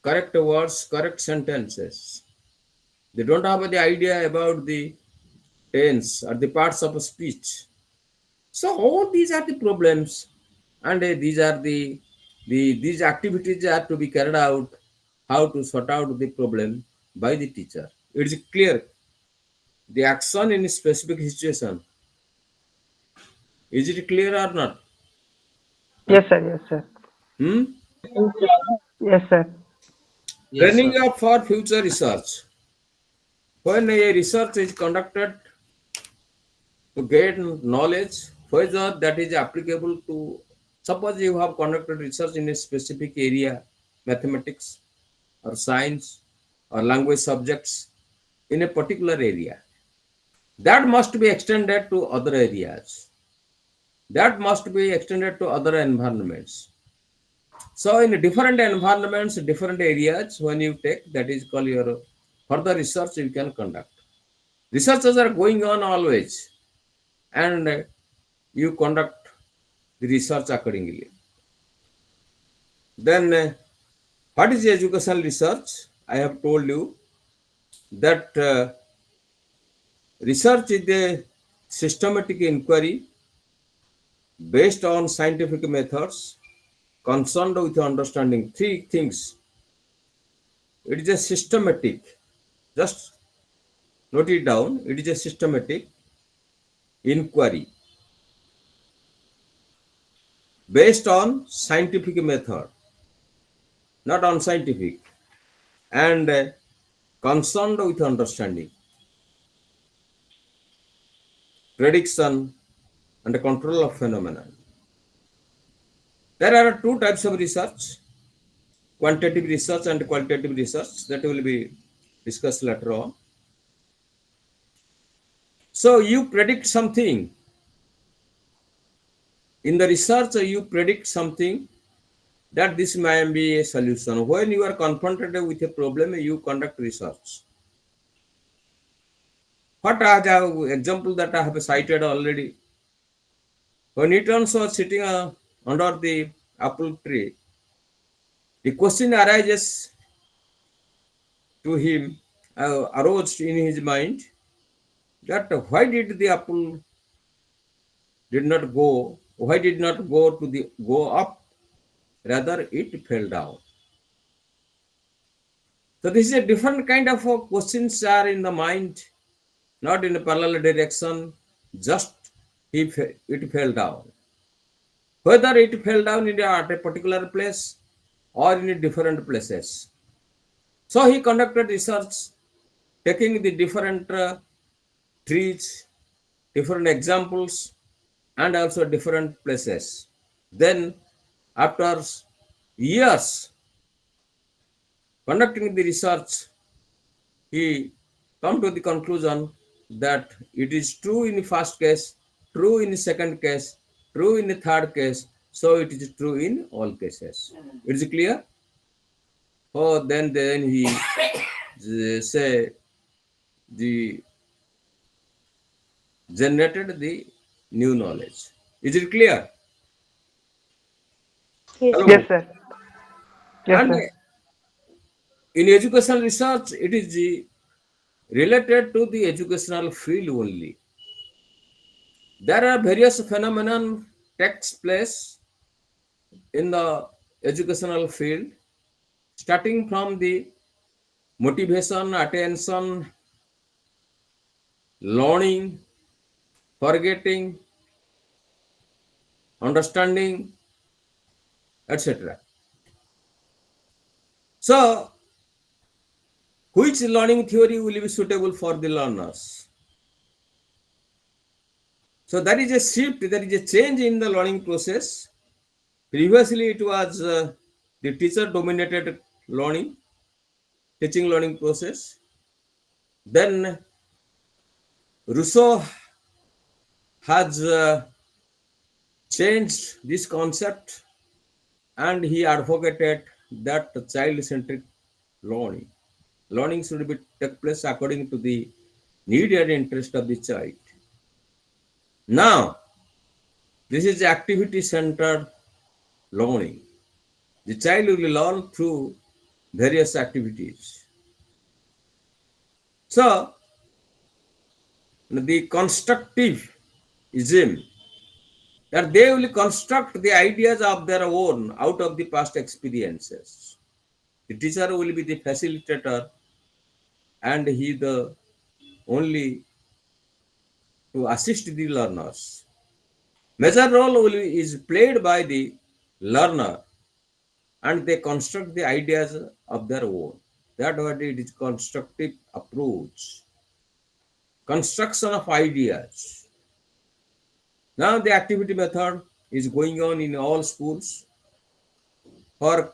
correct words, correct sentences. They don't have the idea about the tense or the parts of a speech. So all these are the problems, and these are these activities are to be carried out. How to sort out the problem by the teacher? It is clear. The action in a specific situation. Is it clear or not? Yes, sir. Yes, sir. Hmm? Yes, sir. Yes, Training sir. up for future research. When a research is conducted to gain knowledge, whether that is applicable to, suppose you have conducted research in a specific area, mathematics or science or language subjects in a particular area, that must be extended to other areas. That must be extended to other environments. So in different environments, different areas, when you take, that is called your further research you can conduct. Researches are going on always, and you conduct the research accordingly. Then what is educational research? I have told you that research is a systematic inquiry based on scientific methods concerned with understanding three things. It is a systematic, just note it down, it is a systematic inquiry based on scientific method, not unscientific, and concerned with understanding, prediction, and control of phenomena. There are two types of research, quantitative research and qualitative research, that will be discussed later on. So you predict something. In the research, you predict something that this may be a solution. When you are confronted with a problem, you conduct research. What are the example that I have cited already? When Newton was sitting under the apple tree, the question arises to him, arose in his mind, that why did the apple did not go? Why did not go to the go up? Rather, it fell down. So this is a different kind of questions are in the mind, not in a parallel direction. Just it fell down. Whether it fell down at a particular place or in different places. So he conducted research, taking the different trees, different examples, and also different places. Then, after years conducting the research, he come to the conclusion that it is true in the first case, true in the second case, true in the third case, so it is true in all cases. It is clear? Oh, then he say the generated the new knowledge. Is it clear? Yes. Hello. Yes, sir. Yes, And sir. in educational research, it is related to the educational field only. There are various phenomena takes place in the educational field, starting from the motivation, attention, learning, forgetting, understanding, etc. So, which learning theory will be suitable for the learners? So, that is a shift, there is a change in the learning process. Previously, it was the teacher dominated learning, teaching learning process. Then Rousseau has changed this concept and he advocated that child-centric learning. Learning should be take place according to the need and interest of the child. Now, this is activity-centered learning. The child will learn through various activities. So, the constructivism, that they will construct the ideas of their own out of the past experiences. The teacher will be the facilitator and he the only to assist the learners. Major role is played by the learner and they construct the ideas of their own. That what it is constructive approach. Construction of ideas. Now the activity method is going on in all schools for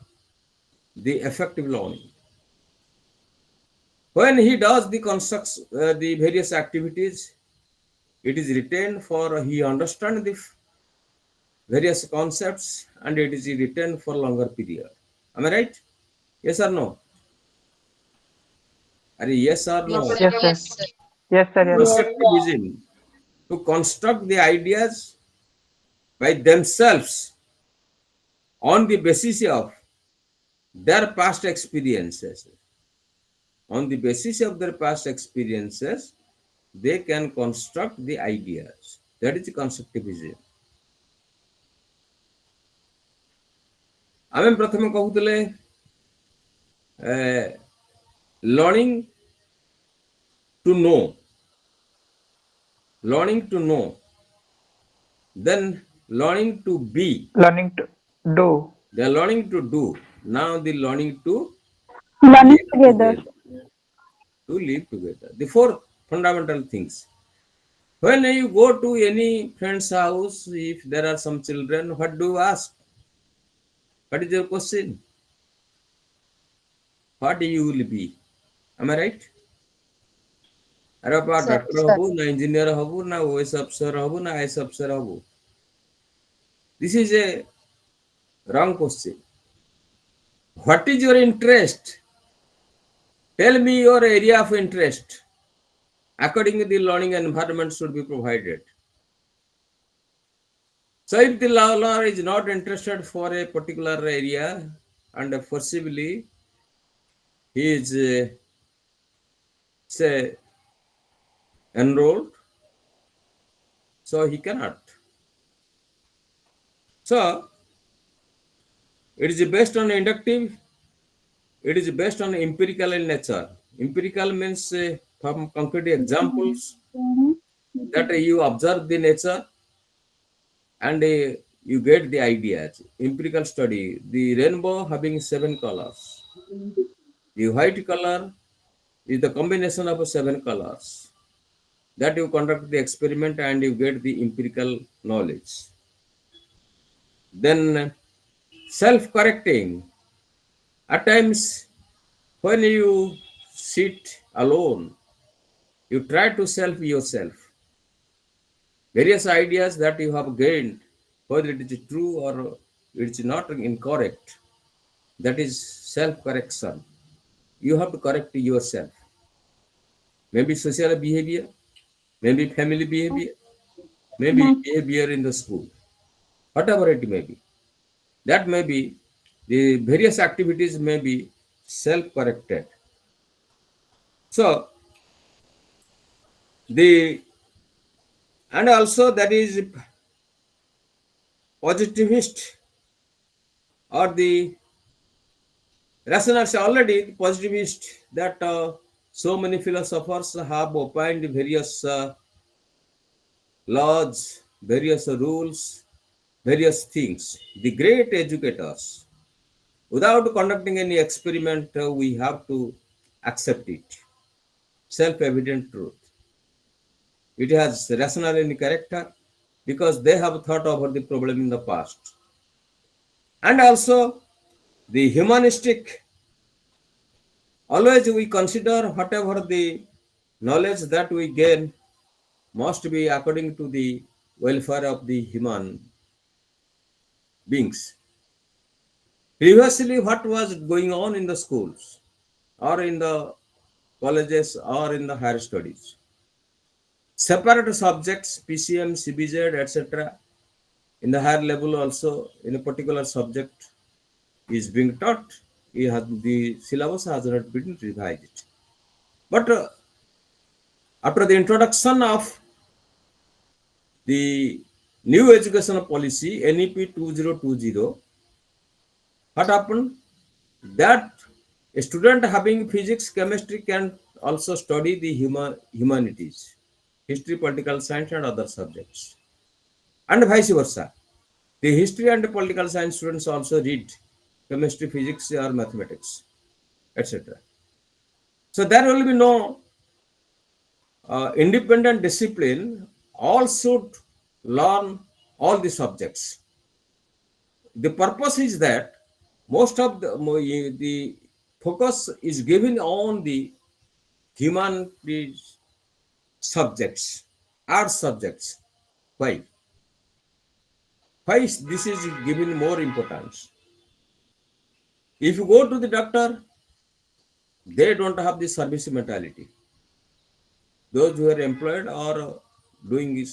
the effective learning. When he does the constructs, the various activities, it is retained for he understand the various concepts and it is retained for longer period. Am I right? Yes or no? Are yes or no? Yes, sir. Yes, sir. Yes, sir. Constructivism to construct the ideas by themselves on the basis of their past experiences. On the basis of their past experiences, they can construct the ideas. That is constructivism. ଆମେ ପ୍ରଥମେ କହୁଥିଲେ learning to know, learning to know, then learning to be, Learning to do. they are learning to do, now the learning to Learning live together. to live together. The four fundamental things. When you go to any friend's house, if there are some children, what do you ask? What is your question? What you will be? Am I right? अरे बापा Sir, doctor sir. हबू ना engineer हबू ना OS अफसर हबू ना IAS अफसर हबू. This is a wrong question. What is your interest? Tell me your area of interest. Accordingly, the learning environment should be provided. So if the learner is not interested for a particular area and forcibly he is say enrolled, so he cannot. So it is based on inductive, It is based on empirical in nature. Empirical means from concrete examples that you observe the nature and you get the ideas. Empirical study. The rainbow having 7 colors. The white color is the combination of 7 colors. That you conduct the experiment and you get the empirical knowledge. Then self-correcting. At times, when you sit alone, you try to self yourself. Various ideas that you have gained, whether it is true or it is not incorrect, that is self-correction. You have to correct yourself. Maybe social behavior, maybe family behavior, maybe behavior in the school, whatever it may be. That may be the various activities may be self-corrected. So the and also that is positivist or the rationalists already positivist that so many philosophers have opined various laws, various rules, various things. The great educators, without conducting any experiment, we have to accept it. Self-evident truth. It has rational in character because they have thought over the problem in the past. And also the humanistic, always we consider whatever the knowledge that we gain must be according to the welfare of the human beings. Previously, what was going on in the schools or in the colleges or in the higher studies? Separate subjects, PCM, CBZ, etc. In the higher level also, in a particular subject is being taught. The syllabus has not been revised. But after the introduction of the new education policy, NEP 2020, what happened? That a student having physics, chemistry can also study the humanities, history, political science, and other subjects, and vice versa. The history and political science students also read chemistry, physics, or mathematics, etc. So there will be no independent discipline. All should learn all the subjects. The purpose is that most of the focus is given on the human subjects, art subjects. Why? Why this is given more importance? If you go to the doctor, they don't have the service mentality. Those who are employed or doing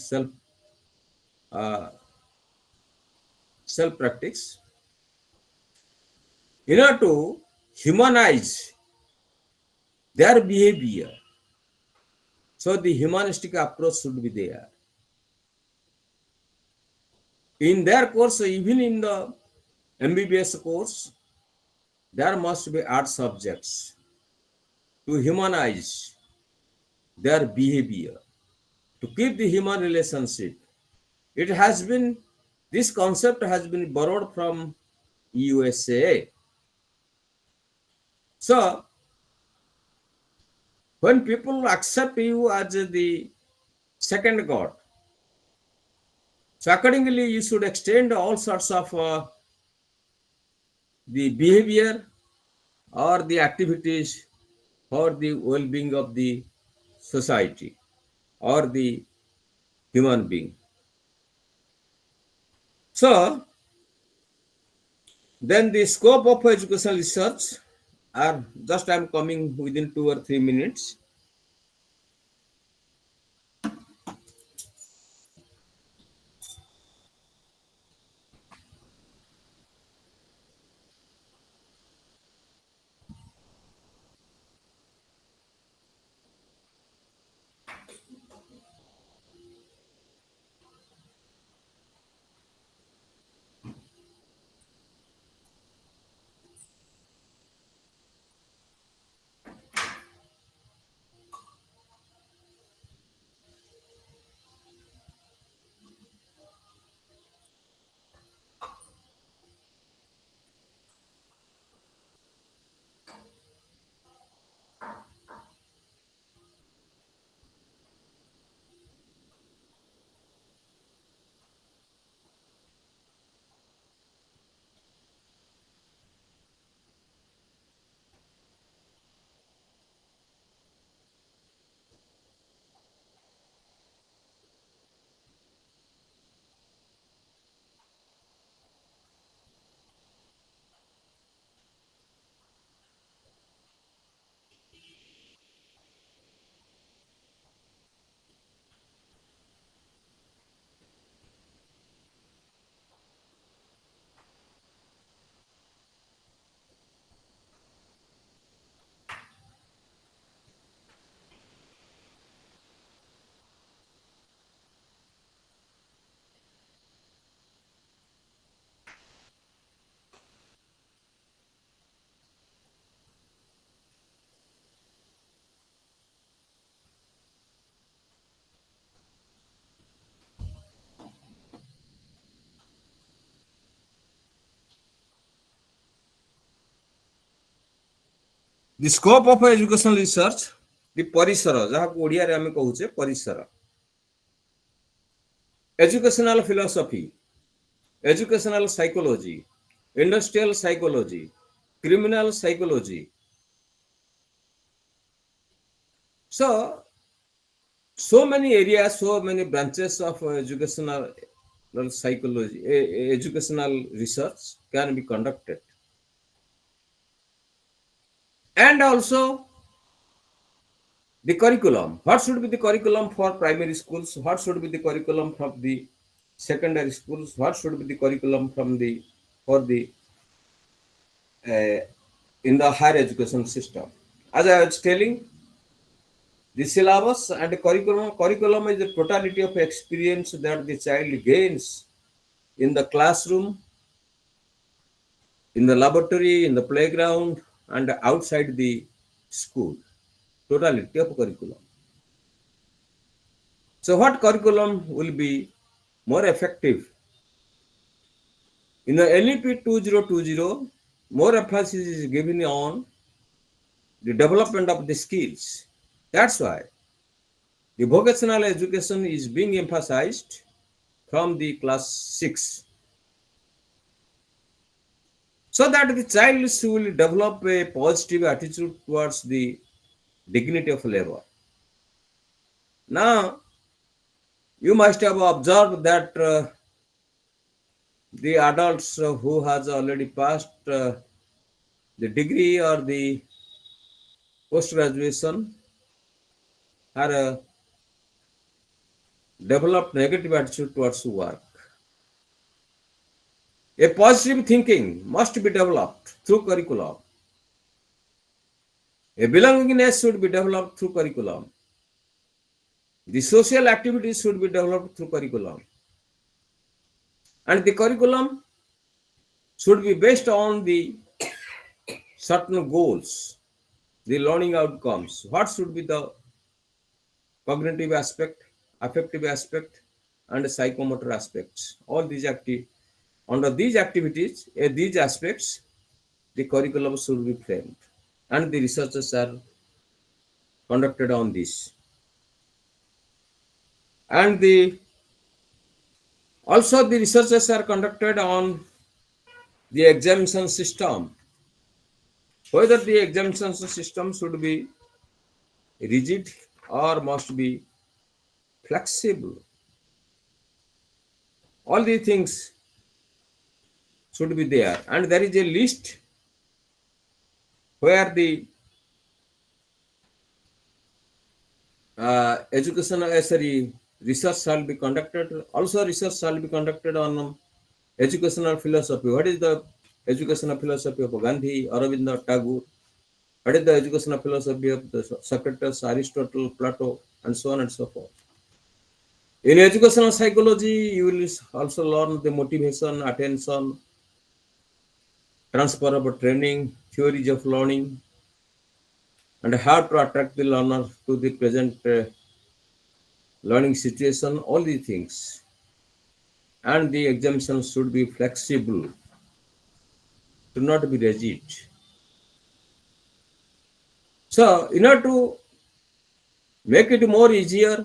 uh, self practice, in order to humanize their behavior, so the humanistic approach should be there. In their course, even in the MBBS course, there must be art subjects to humanize their behavior, to keep the human relationship. It has been, this concept has been borrowed from USA. So, when people accept you as the second God, so accordingly you should extend all sorts of the behavior or the activities for the well-being of the society or the human being. So, then the scope of educational research are just I am coming within 2 or 3 minutes. The scope of educational research, the parisara, jahaku odia re ame kahuche parisara. Educational philosophy, educational psychology, industrial psychology, criminal psychology. So many areas, so many branches of educational psychology, educational research can be conducted. And also the curriculum. What should be the curriculum for primary schools? What should be the curriculum from the secondary schools? What should be the curriculum from the for the in the higher education system? As I was telling, the syllabus and the curriculum is the totality of experience that the child gains in the classroom, in the laboratory, in the playground, and outside the school. Totality of curriculum. So, what curriculum will be more effective? In the NEP 2020, more emphasis is given on the development of the skills. That's why the vocational education is being emphasized from the class 6, so that the child will develop a positive attitude towards the dignity of labor. Now, you must have observed that the adults who has already passed the degree or the post graduation are developed negative attitude towards work. A positive thinking must be developed through curriculum. A belongingness should be developed through curriculum. The social activities should be developed through curriculum. And the curriculum should be based on the certain goals, the learning outcomes. What should be the cognitive aspect, affective aspect, and psychomotor aspects? All these under these activities, these aspects, the curriculum should be framed, and the researches are conducted on this. And also the researches are conducted on the examination system, whether the examination system should be rigid or must be flexible. All these things should be there, and there is a list where the research shall be conducted. Also, research shall be conducted on educational philosophy. What is the educational philosophy of Gandhi, Aurobindo, Tagore? What is the educational philosophy of the Socrates, Aristotle, Plato, and so on and so forth? In educational psychology, you will also learn the motivation, attention, transfer of training, theories of learning, and how to attract the learner to the present learning situation, all these things. And the examination should be flexible, should not be rigid. So, in order to make it more easier,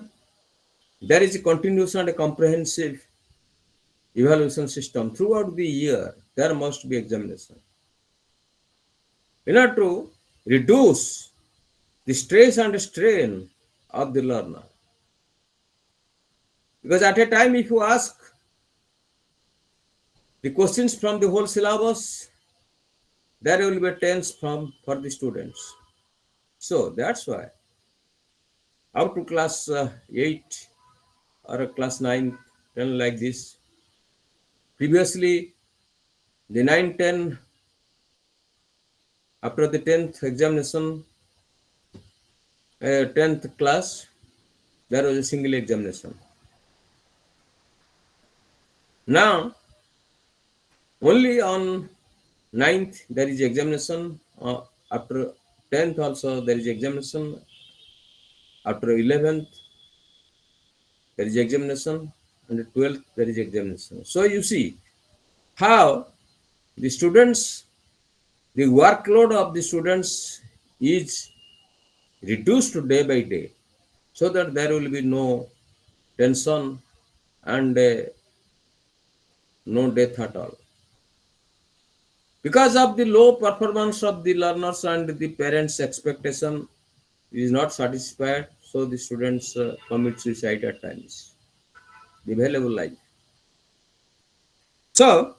there is a continuous and a comprehensive evaluation system. Throughout the year, there must be examination. In order to reduce the stress and strain of the learner. Because at a time, if you ask the questions from the whole syllabus, there will be tens for the students. So that's why up to class 8 or class 9, 10 like this. Previously, the 9, 10, after the 10th examination, 10th class, there was a single examination. Now, only on 9th there is examination, after 10th also there is examination, after 11th there is examination, and 12th there is examination. So you see how the students, the workload of the students is reduced day by day, so that there will be no tension and no death at all. Because of the low performance of the learners and the parents' expectation is not satisfied, so the students commit suicide at times. The valuable life. So,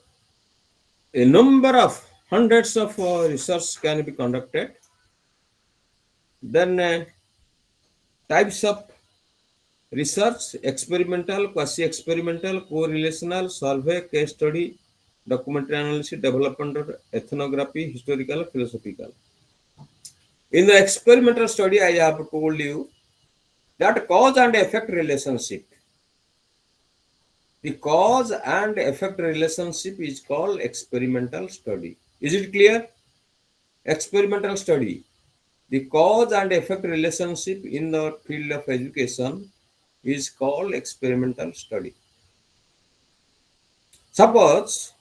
a number of hundreds of research can be conducted. Then types of research: experimental, quasi-experimental, correlational, survey, case study, documentary analysis, developmental, ethnography, historical, philosophical. In the experimental study, I have told you that cause and effect relationship. The cause and effect relationship is called experimental study. Is it clear? Experimental study. The cause and effect relationship in the field of education is called experimental study. Suppose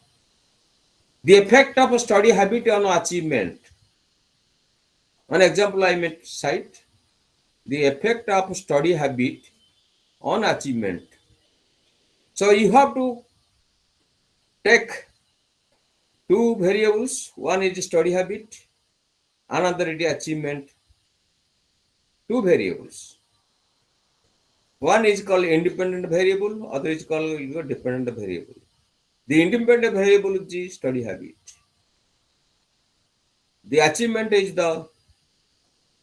the effect of a study habit on achievement. An example I may cite: the effect of study habit on achievement. So you have to take two variables. One is study habit, another is achievement. Two variables. One is called independent variable, other is called dependent variable. The independent variable is the study habit. The achievement is the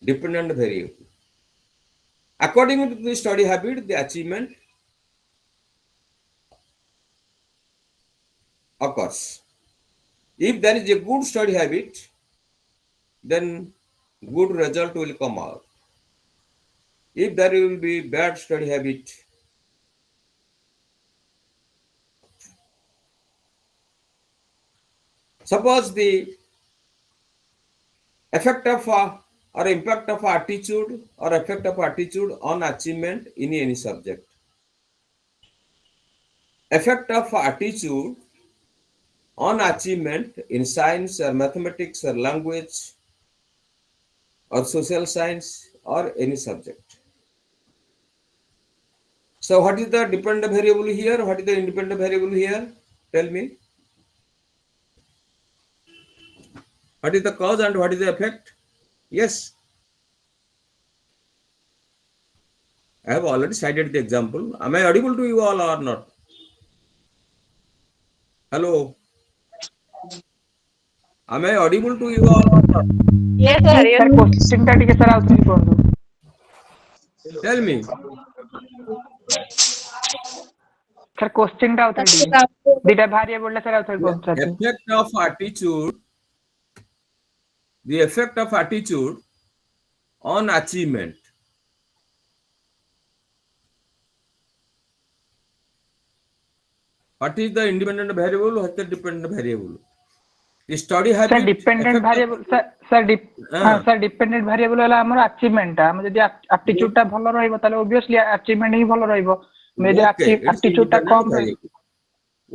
dependent variable. According to the study habit, the achievement occurs. If there is a good study habit, then good result will come out. If there will be bad study habit, suppose the effect of or impact of attitude or effect of attitude on achievement in any subject. Effect of attitude on achievement in science or mathematics or language or social science or any subject. So what is the dependent variable here? What is the independent variable here? Tell me. What is the cause and what is the effect? Yes. I have already cited the example. Am I audible to you all or not? Hello. Am I audible to you all or not? Yes, sir. Yes. Sir, question ଟା ଟିକେ sir ଆଉଥରେ କୁହନ୍ତୁ. Tell me. Sir, question ଟା ଆଉଥରେ ଟିକେ. ଦିଟା variable ଟା sir ଆଉଥରେ The କୁହନ୍ତୁ sir. effect of attitude, the effect of attitude on achievement. What is the independent variable? What is the dependent variable? The study Sir, habit. dependent variable sir dependent variable ହେଲା ଆମର achievement ଟା. ଆମେ ଯଦି aptitude ଟା ଭଲ ରହିବ ତାହେଲେ obviously achievement ହିଁ ଭଲ ରହିବ. Okay, it's attitude ଟା independent କମ ରହିବ. variable.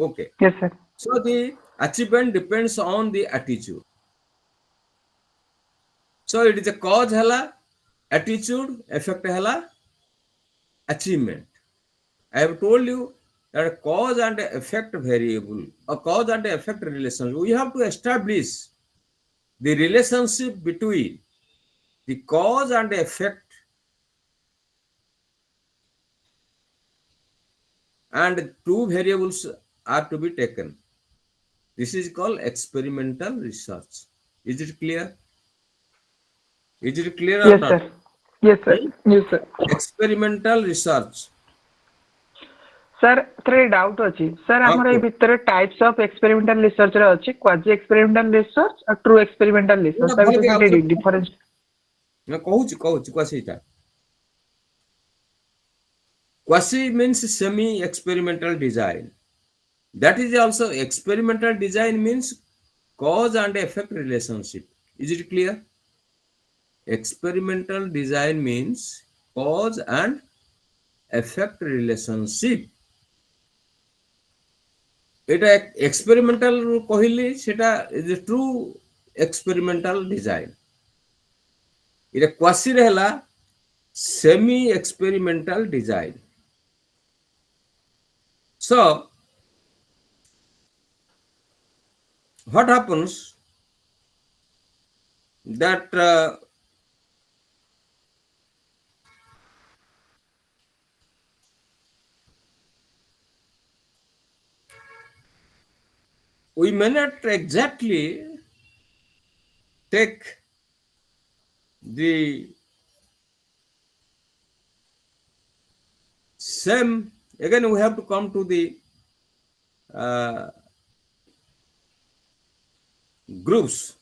Okay. Yes sir. So the achievement depends on the attitude. So it is a cause hela attitude, effect hela achievement. I have told you that a cause and effect variable, a cause and effect relation. We have to establish the relationship between the cause and effect, and two variables are to be taken. This is called experimental research. Is it clear? Is it clear or Yes not? sir. Yes sir. Yes sir. Experimental research. Sir, ଥରେ doubt ଅଛି sir ଆମର ଏଇ Okay. ଭିତରେ types of experimental research ରେ ଅଛି କ୍ୱାଜି experimental research ଆଉ true experimental research ତା ଭିତରେ ଟିକେ ଡିଫରେନ୍ସ କହୁଛି quasi-ଟା. Quasi means semi-experimental design. That is also experimental design means cause and effect relationship. Is it clear? Experimental design means cause and effect relationship. এটা experimental କହିଲି, সেটা is a true experimental design. इरे quasi रे हला semi experimental design. So what happens that we may not exactly take the same. Again, we have to come to the groups.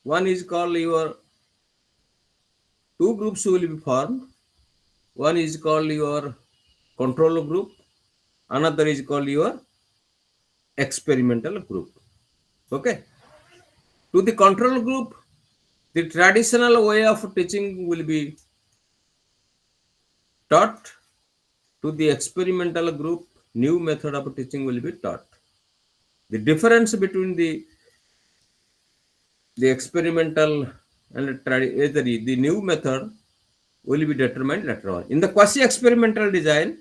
One is called your two groups will be formed. One is called your control group. Another is called your experimental group. Okay. To the control group, the traditional way of teaching will be taught. To the experimental group, new method of teaching will be taught. The difference between the experimental and the new method will be determined later on. In the quasi-experimental design,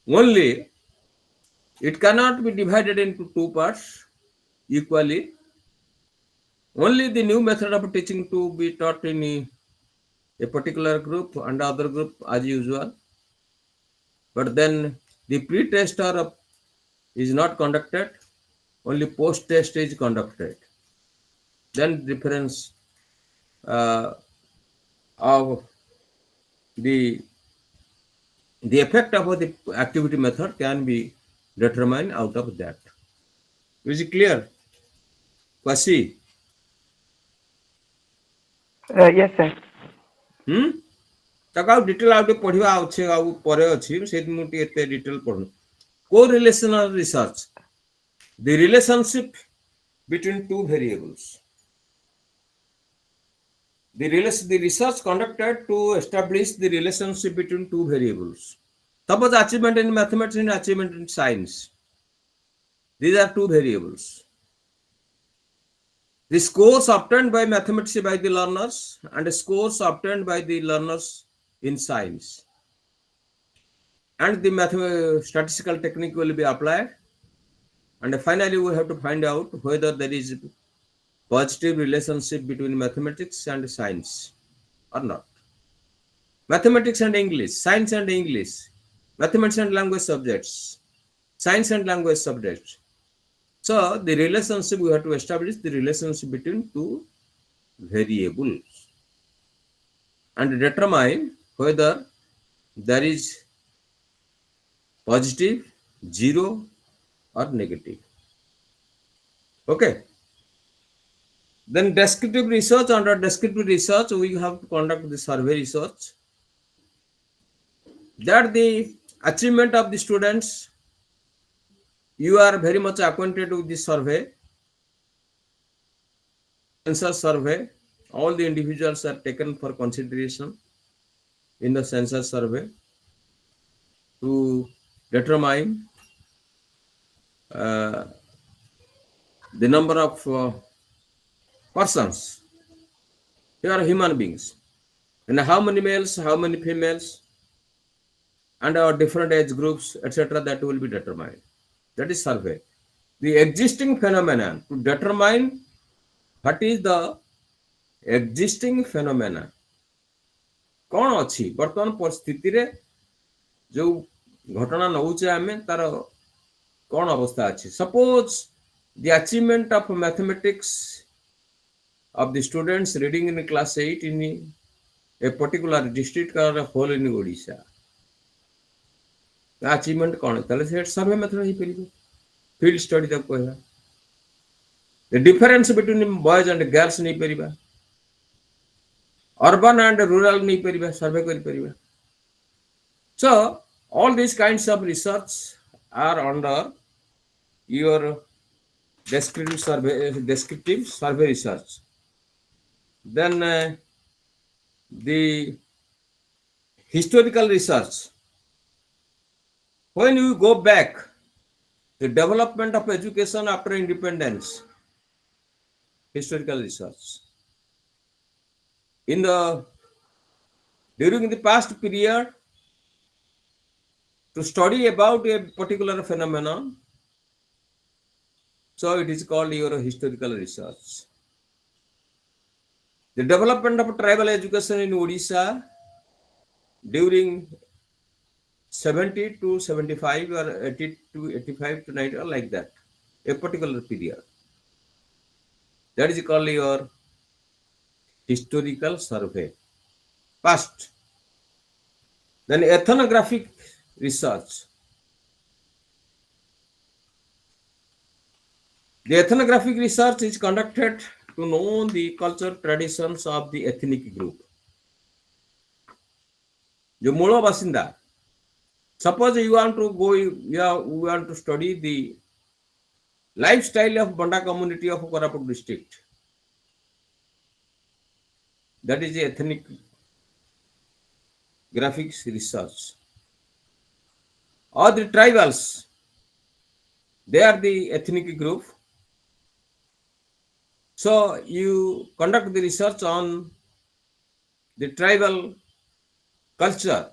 only it cannot be divided into two parts equally. Only the new method of teaching to be taught in a particular group and other group as usual. But then the pre-test is not conducted, only post-test is conducted. Then difference of the effect of the activity method can be determined out of that. Is it clear? Quasi? Yes, sir. ତାକୁ ଆଉ detail ଆଉ ଟିକେ ପଢିବା ଅଛି ଆଉ ପରେ ଅଛି ସେଇଠି ମୁଁ ଟିକେ ଏତେ detail ପଢୁନି co-relational research the relationship between two variables the research conducted to establish the relationship between two variables suppose achievement in mathematics and achievement in science these are two variables the scores obtained by mathematics by the learners and the scores obtained by the learners in science and the statistical technique will be applied and finally we have to find out whether there is positive relationship between mathematics and science or not. Mathematics and English, science and English, mathematics and language subjects, science and language subjects. So the relationship we have to establish the relationship between two variables and determine whether there is positive, zero or negative. Okay. Then descriptive research. Under descriptive research, we have to conduct the survey research. That the achievement of the students, you are very much acquainted with the survey. Census survey, all the individuals are taken for consideration in the census survey to determine the number of persons. Here are human beings. And how many males, how many females, and our different age groups, etc. that will be determined. That is survey. The existing phenomenon, to determine what is the existing phenomena. कौन अच्छी वर्तमान परिस्थिति रे जो घटना नौचे आमे तार कौन अवस्था अच्छी. Suppose the achievement of mathematics of the students reading in class 8 in a particular district or whole in Odisha. Achievement कौन है? ताले से survey method ही परिबो. Field study तक कहला. The difference between boys and girls नहीं परिबा. Urban and rural नहीं परिबा. Survey करी परिबा. So all these kinds of research are under your descriptive survey research. Then the historical research. When you go back, the development of education after independence, historical research. During the past period, to study about a particular phenomenon, so it is called your historical research. The development of tribal education in Odisha during 70 to 75 or 80 to 85 to 90 or like that, a particular period. That is called your historical survey. Past. Then ethnographic research. The ethnographic research is conducted to know the culture traditions of the ethnic group. जो मूल बासिंदा, suppose you want to go, you want to study the lifestyle of Banda community of Koraput district. That is the ethnic graphics research. Or the tribals, they are the ethnic group. So you conduct the research on the tribal culture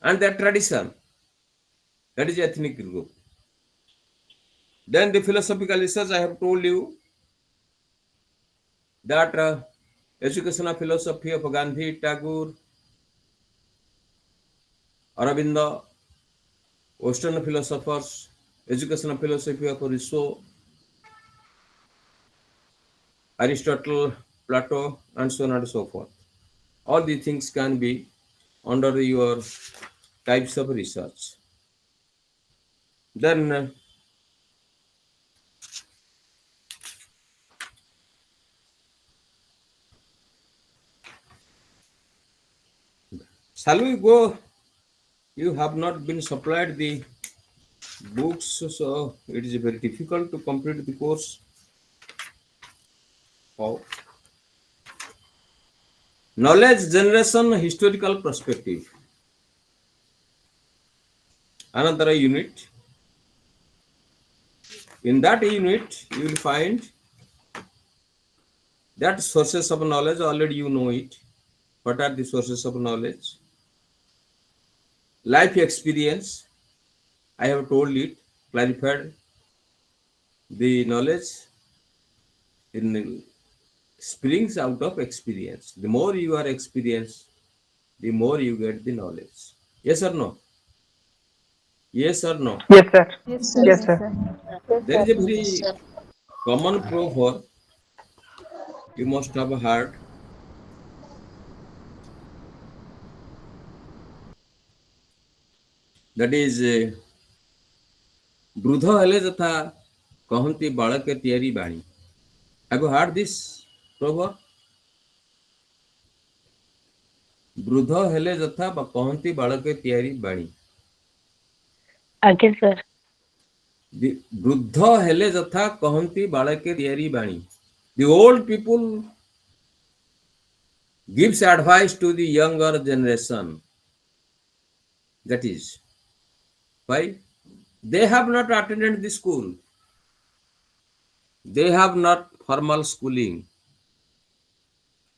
and their tradition. That is ethnic group. Then the philosophical research, I have told you that educational philosophy of Gandhi, Tagore, Aurobindo, Western philosophers, educational philosophy of Rousseau, Aristotle, Plato, and so on and so forth. All these things can be under your types of research. Then shall we go? You have not been supplied the books, so it is very difficult to complete the course. How? Knowledge generation historical perspective. Another unit. In that unit, you will find that sources of knowledge, already you know it. What are the sources of knowledge? Life experience, I have told it, clarified. The knowledge in springs out of experience. The more you are experienced, the more you get the knowledge. Yes or no? Yes or no? Yes, sir. Yes, Yes, sir. sir. There is a very common proverb you must have heard. That is, ବୃଦ୍ଧ ହେଲେ ଯଥା କହନ୍ତି ବାଳକେ ତିଆରି ବାଣୀ. Have you heard this proverb? ବୃଦ୍ଧ ହେଲେ ଯଥା କହନ୍ତି ବାଳକେ ତିଆରି ବାଣୀ. Again, sir. ବୃଦ୍ଧ ହେଲେ ଯଥା କହନ୍ତି ବାଳକେ ତିଆରି ବାଣୀ. The old people gives advice to the younger generation. That is why they have not attended the school. They have not formal schooling,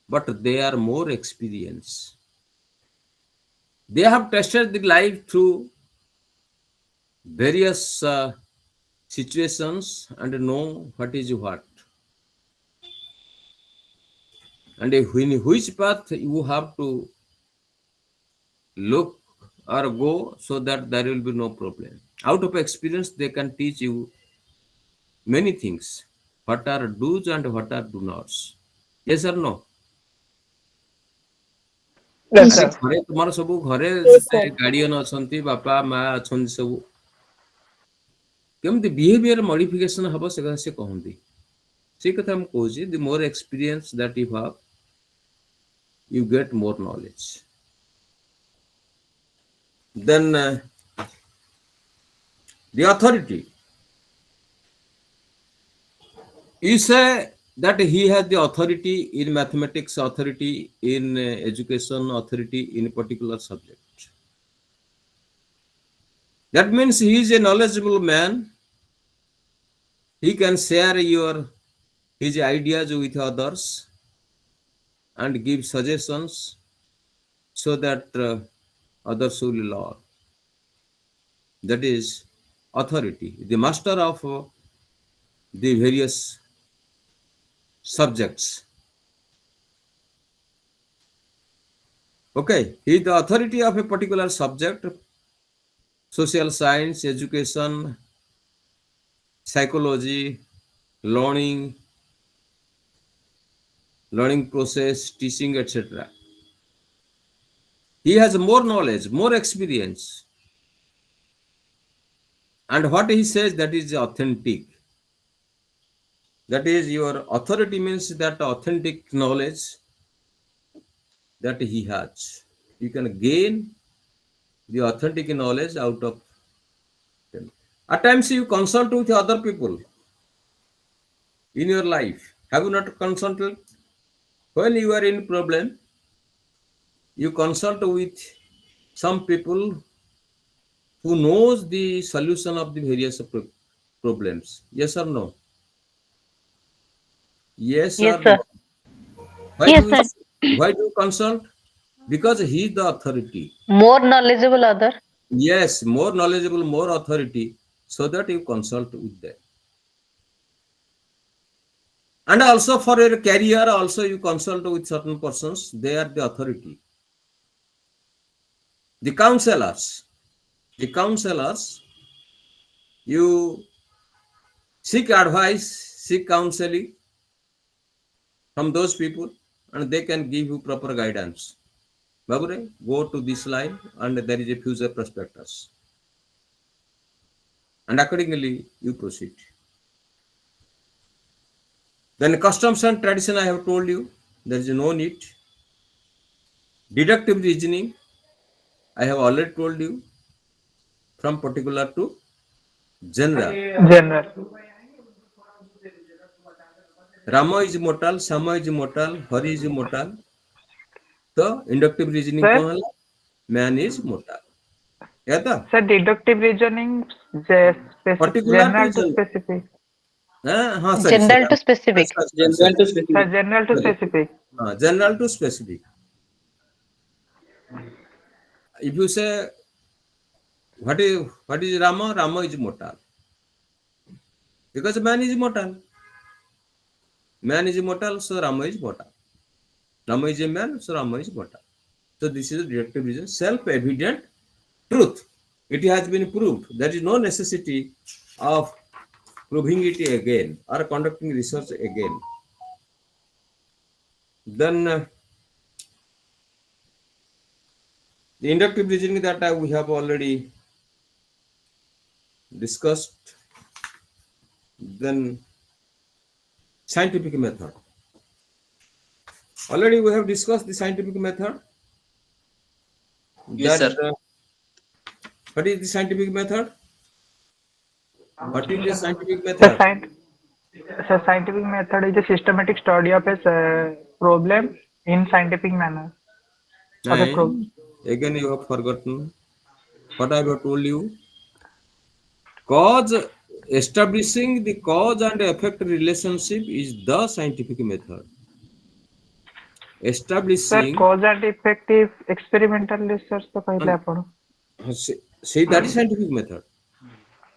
but they are more experienced. They have tested the life through various situations and know what is what. And in which path you have to look or go so that there will be no problem. Out of experience, they can teach you many things. What are do's and what are do nots. Yes or no? Yes, sir. ଘରେ ତୁମର ସବୁ ଘରେ Yes, sir. Guardian ଅଛନ୍ତି, ବାପା ମା ଅଛନ୍ତି, ସବୁ କେମିତି ବିହେଭିୟର ମଡିଫିକେସନ ହବ ସେ କଥା ସେ କହନ୍ତି. ସେଇ କଥା ମୁଁ କହୁଛି, the more experience that you have, you get more knowledge. Then the authority. You say that he has the authority in mathematics, authority in education, authority in a particular subject. That means he is a knowledgeable man. He can share his ideas with others and give suggestions so that others will learn. That is authority, the master of the various subjects. Okay, he is the authority of a particular subject: social science, education, psychology, learning, learning process, teaching, etc. He has more knowledge, more experience, and what he says, that is authentic. That is, your authority means that authentic knowledge that he has. You can gain the authentic knowledge out of them. At times you consult with other people in your life. Have you not consulted? When you are in problem, you consult with some people who knows the solution of the various problems. Yes or no? Yes Yes, or sir. no? Why Yes, do sir. you consult? Because he is the authority. More knowledgeable other. Yes, more knowledgeable, more authority, so that you consult with them. And also for your career, also you consult with certain persons. They are the authority. The counselors, you seek advice, seek counseling from those people, and they can give you proper guidance. Babure, go to this line, and there is a future prospectus. And accordingly, you proceed. Then customs and tradition, I have told you, there is no need. Deductive reasoning, I have already told you, from particular to general. General. Rama is immortal, Sama is immortal, Hari is immortal. So inductive reasoning Sir, कौन है? Man is mortal. या था? sir, deductive reasoning, Particular to general to general. specific. हाँ sorry. General to specific. General to Sir, specific. general to Sorry. specific. General to specific. If you say what is Rama? Rama is mortal. Because man is immortal. Man is immortal, so Rama is mortal. Rama is a man, so Rama is mortal. So this is a deductive reason, self-evident truth. It has been proved. There is no necessity of proving it again or conducting research again. Then the inductive reasoning that we have already discussed. Then scientific method. Already we have discussed the scientific method. Yes, sir. What is the scientific method? What is the scientific Sir, method? scientific method is a systematic study of a problem in scientific manner. Again, you have forgotten what I have told you. Establishing the cause and effect relationship is the scientific method. Sir, Establishing, cause and effect is experimental research तो कहले आपण. see, that is scientific method.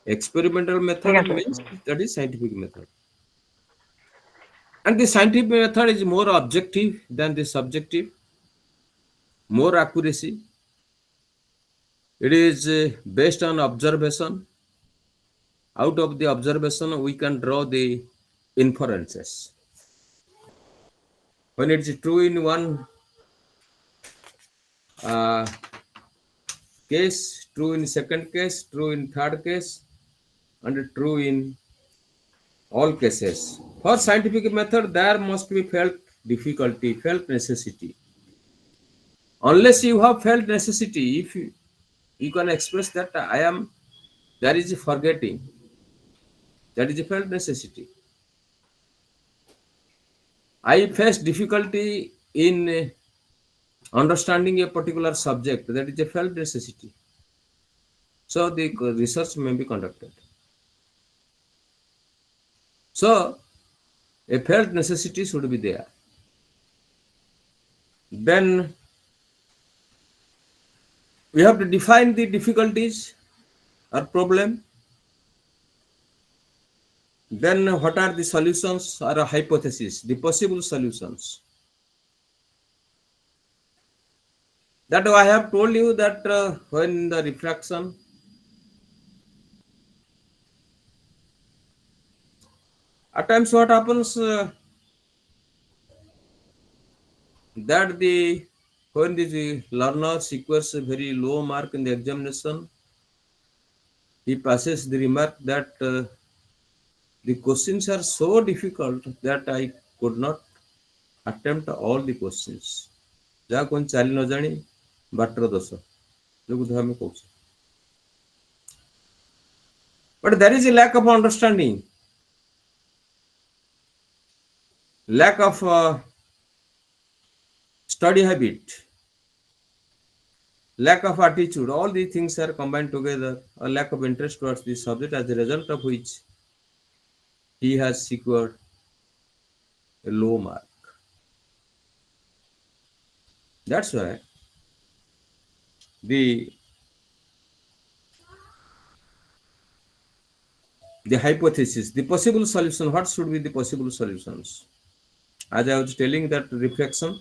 Experimental method Okay, sir. means that is scientific method. And the scientific method is more objective than the subjective, more accuracy. It is based on observation. Out of the observation, we can draw the inferences. When it is true in one case, true in second case, true in third case, and true in all cases. For scientific method, there must be felt difficulty, felt necessity. Unless you have felt necessity, if you can express that there is a forgetting, that is a felt necessity. I face difficulty in understanding a particular subject, that is a felt necessity. So the research may be conducted. So a felt necessity should be there. Then we have to define the difficulties or problem. Then what are the solutions or a hypothesis, the possible solutions? That I have told you that when the refraction at times what happens that the when the learner secures a very low mark in the examination, he passes the remark that the questions are so difficult that I could not attempt all the questions. ଯାହା କୌଣସି ଚାଲି ନ ଜାଣି ବାଟର ଦୋଷ ଯୋଗୁଁ ଆମେ କହୁଛୁ. But there is a lack of understanding, lack of study habit, lack of attitude. All these things are combined together. A lack of interest towards this subject, as a result of which he has secured a low mark. That's why the hypothesis, the possible solution, what should be the possible solutions? As I was telling that reflection,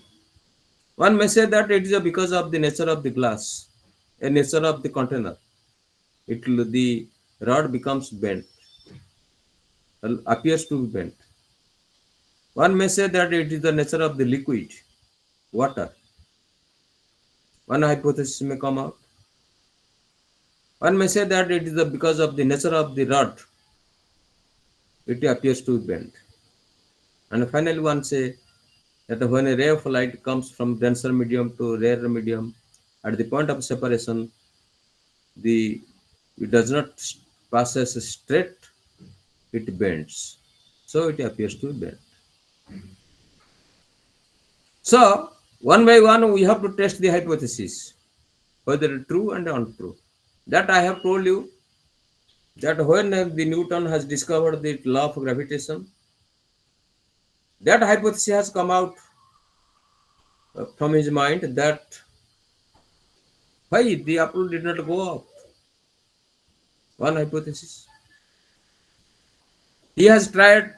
one may say that it is because of the nature of the glass, a nature of the container. The rod becomes bent, appears to be bent. One may say that it is the nature of the liquid, water. One hypothesis may come out. One may say that it is because of the nature of the rod, it appears to be bent. And finally, one say that when a ray of light comes from denser medium to rarer medium, at the point of separation, it does not pass as straight, it bends. So it appears to be bent. So one by one, we have to test the hypothesis, whether true and untrue. That I have told you that when the Newton has discovered the law of gravitation, that hypothesis has come out from his mind that why the apple did not go up. One hypothesis. He has tried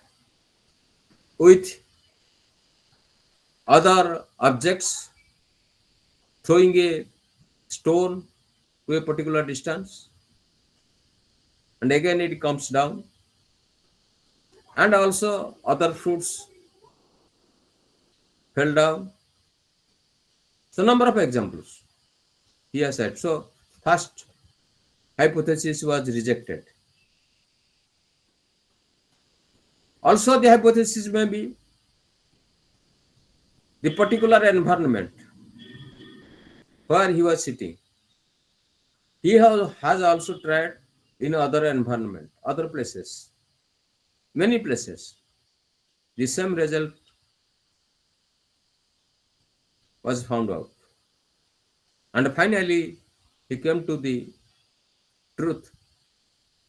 with other objects, throwing a stone to a particular distance, and again it comes down. And also other fruits fell down. So number of examples he has said. So first hypothesis was rejected. Also the hypothesis may be the particular environment where he was sitting. He has also tried in other environment, other places, many places. The same result was found out. And finally, he came to the truth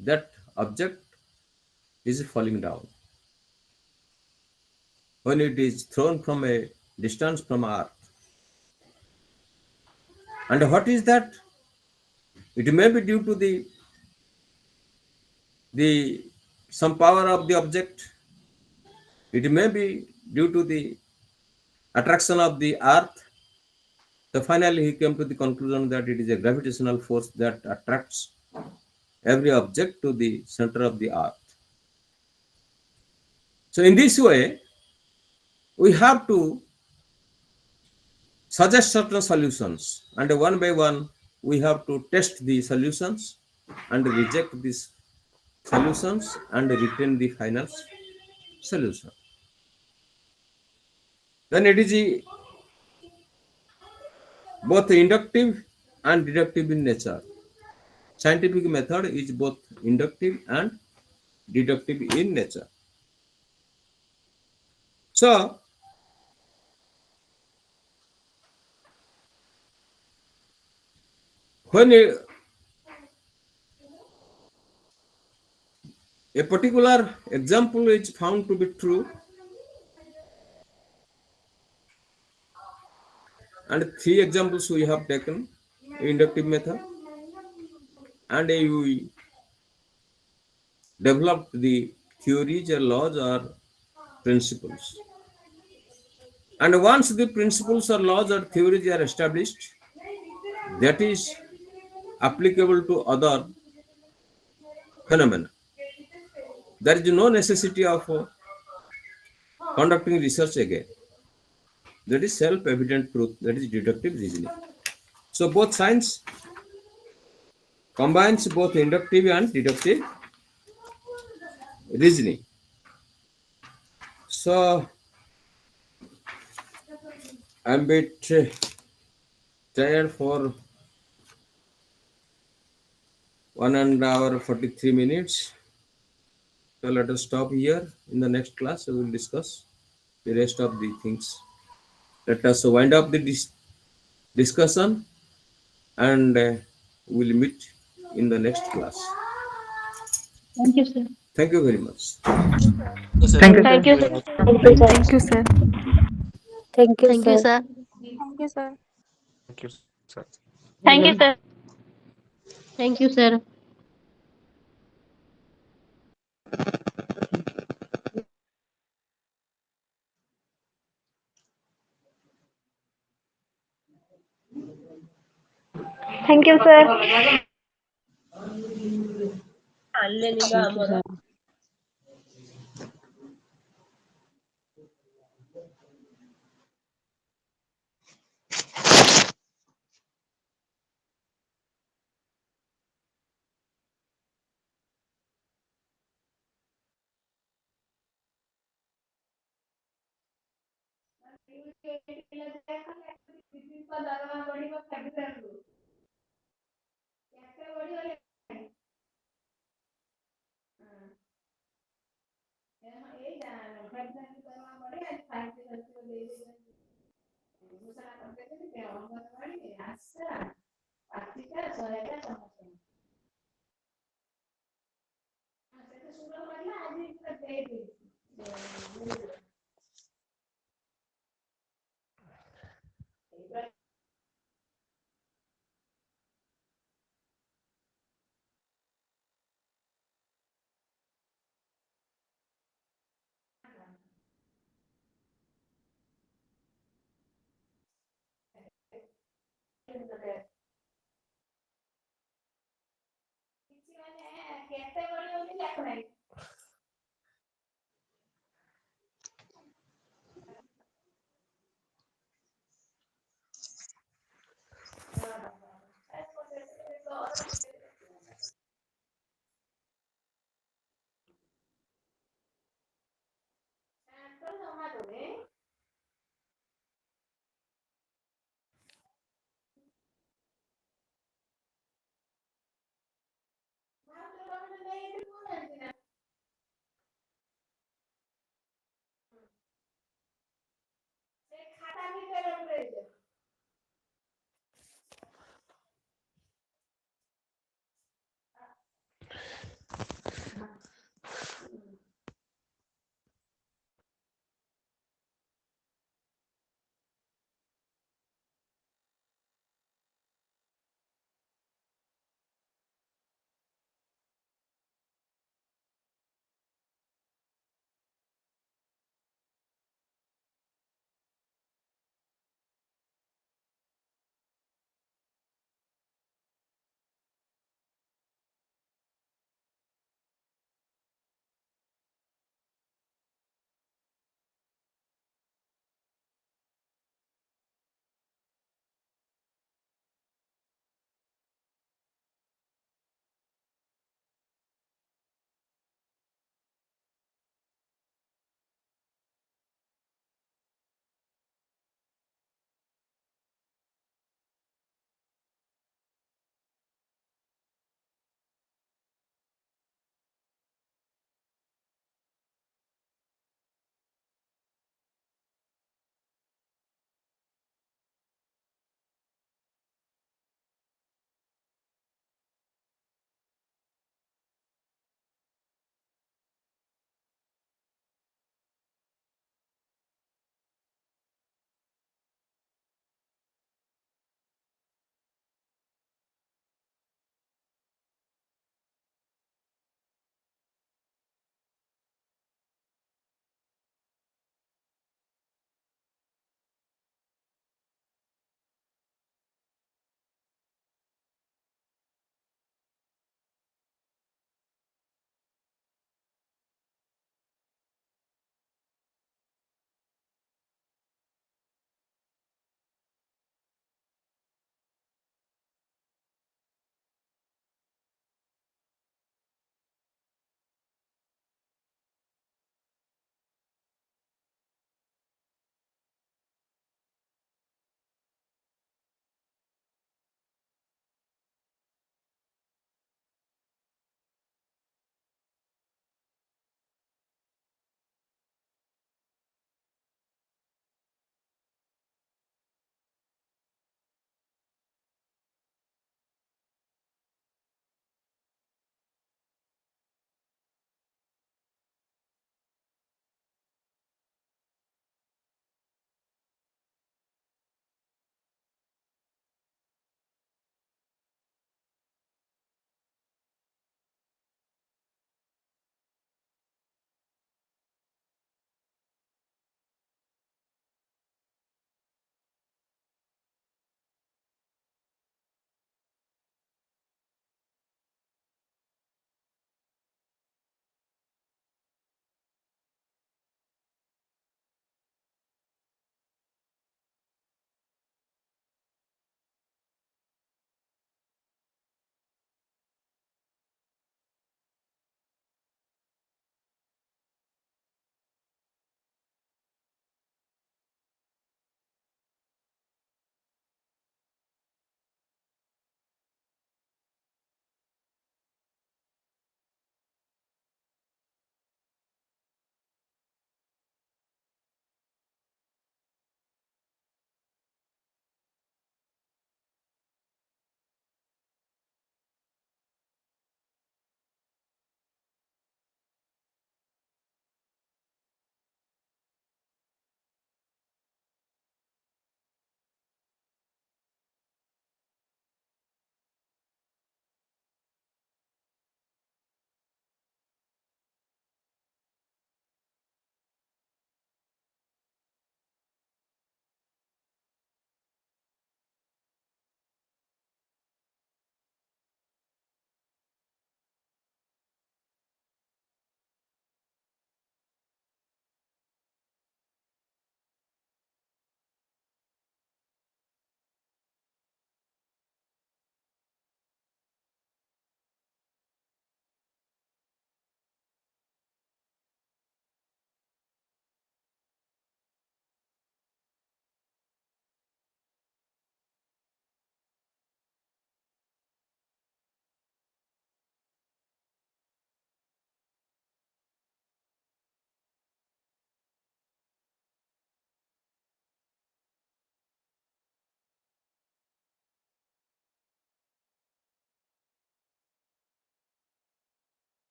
that object is falling down when it is thrown from a distance from Earth. And what is that? It may be due to the some power of the object. It may be due to the attraction of the Earth. So finally, he came to the conclusion that it is a gravitational force that attracts every object to the center of the Earth. So in this way, we have to suggest certain solutions, and one by one, we have to test the solutions and reject these solutions and retain the final solution. Then it is both inductive and deductive in nature. Scientific method is both inductive and deductive in nature. So, when a A particular example is found to be true, and 3 examples we have taken: inductive method, and we developed the theories or laws or principles. And once the principles or laws or theories are established, that is applicable to other phenomena. There is no necessity of conducting research again. That is self-evident truth. That is deductive reasoning. So both science combines both inductive and deductive reasoning. So I'm a bit tired for 1 hour 43 minutes. So let us stop here. In the next class, we will discuss the rest of the things. Let us wind up the discussion, and we'll meet in the next class. Thank you, sir. Thank you very much. Thank you, Thank sir. you, sir. Thank you, sir. Thank you, sir. Thank you, Thank you, sir. sir. Thank you, sir. Thank you, sir. Thank you, sir. Thank you, sir. Thank you, sir.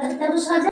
ତାକୁ ସଜା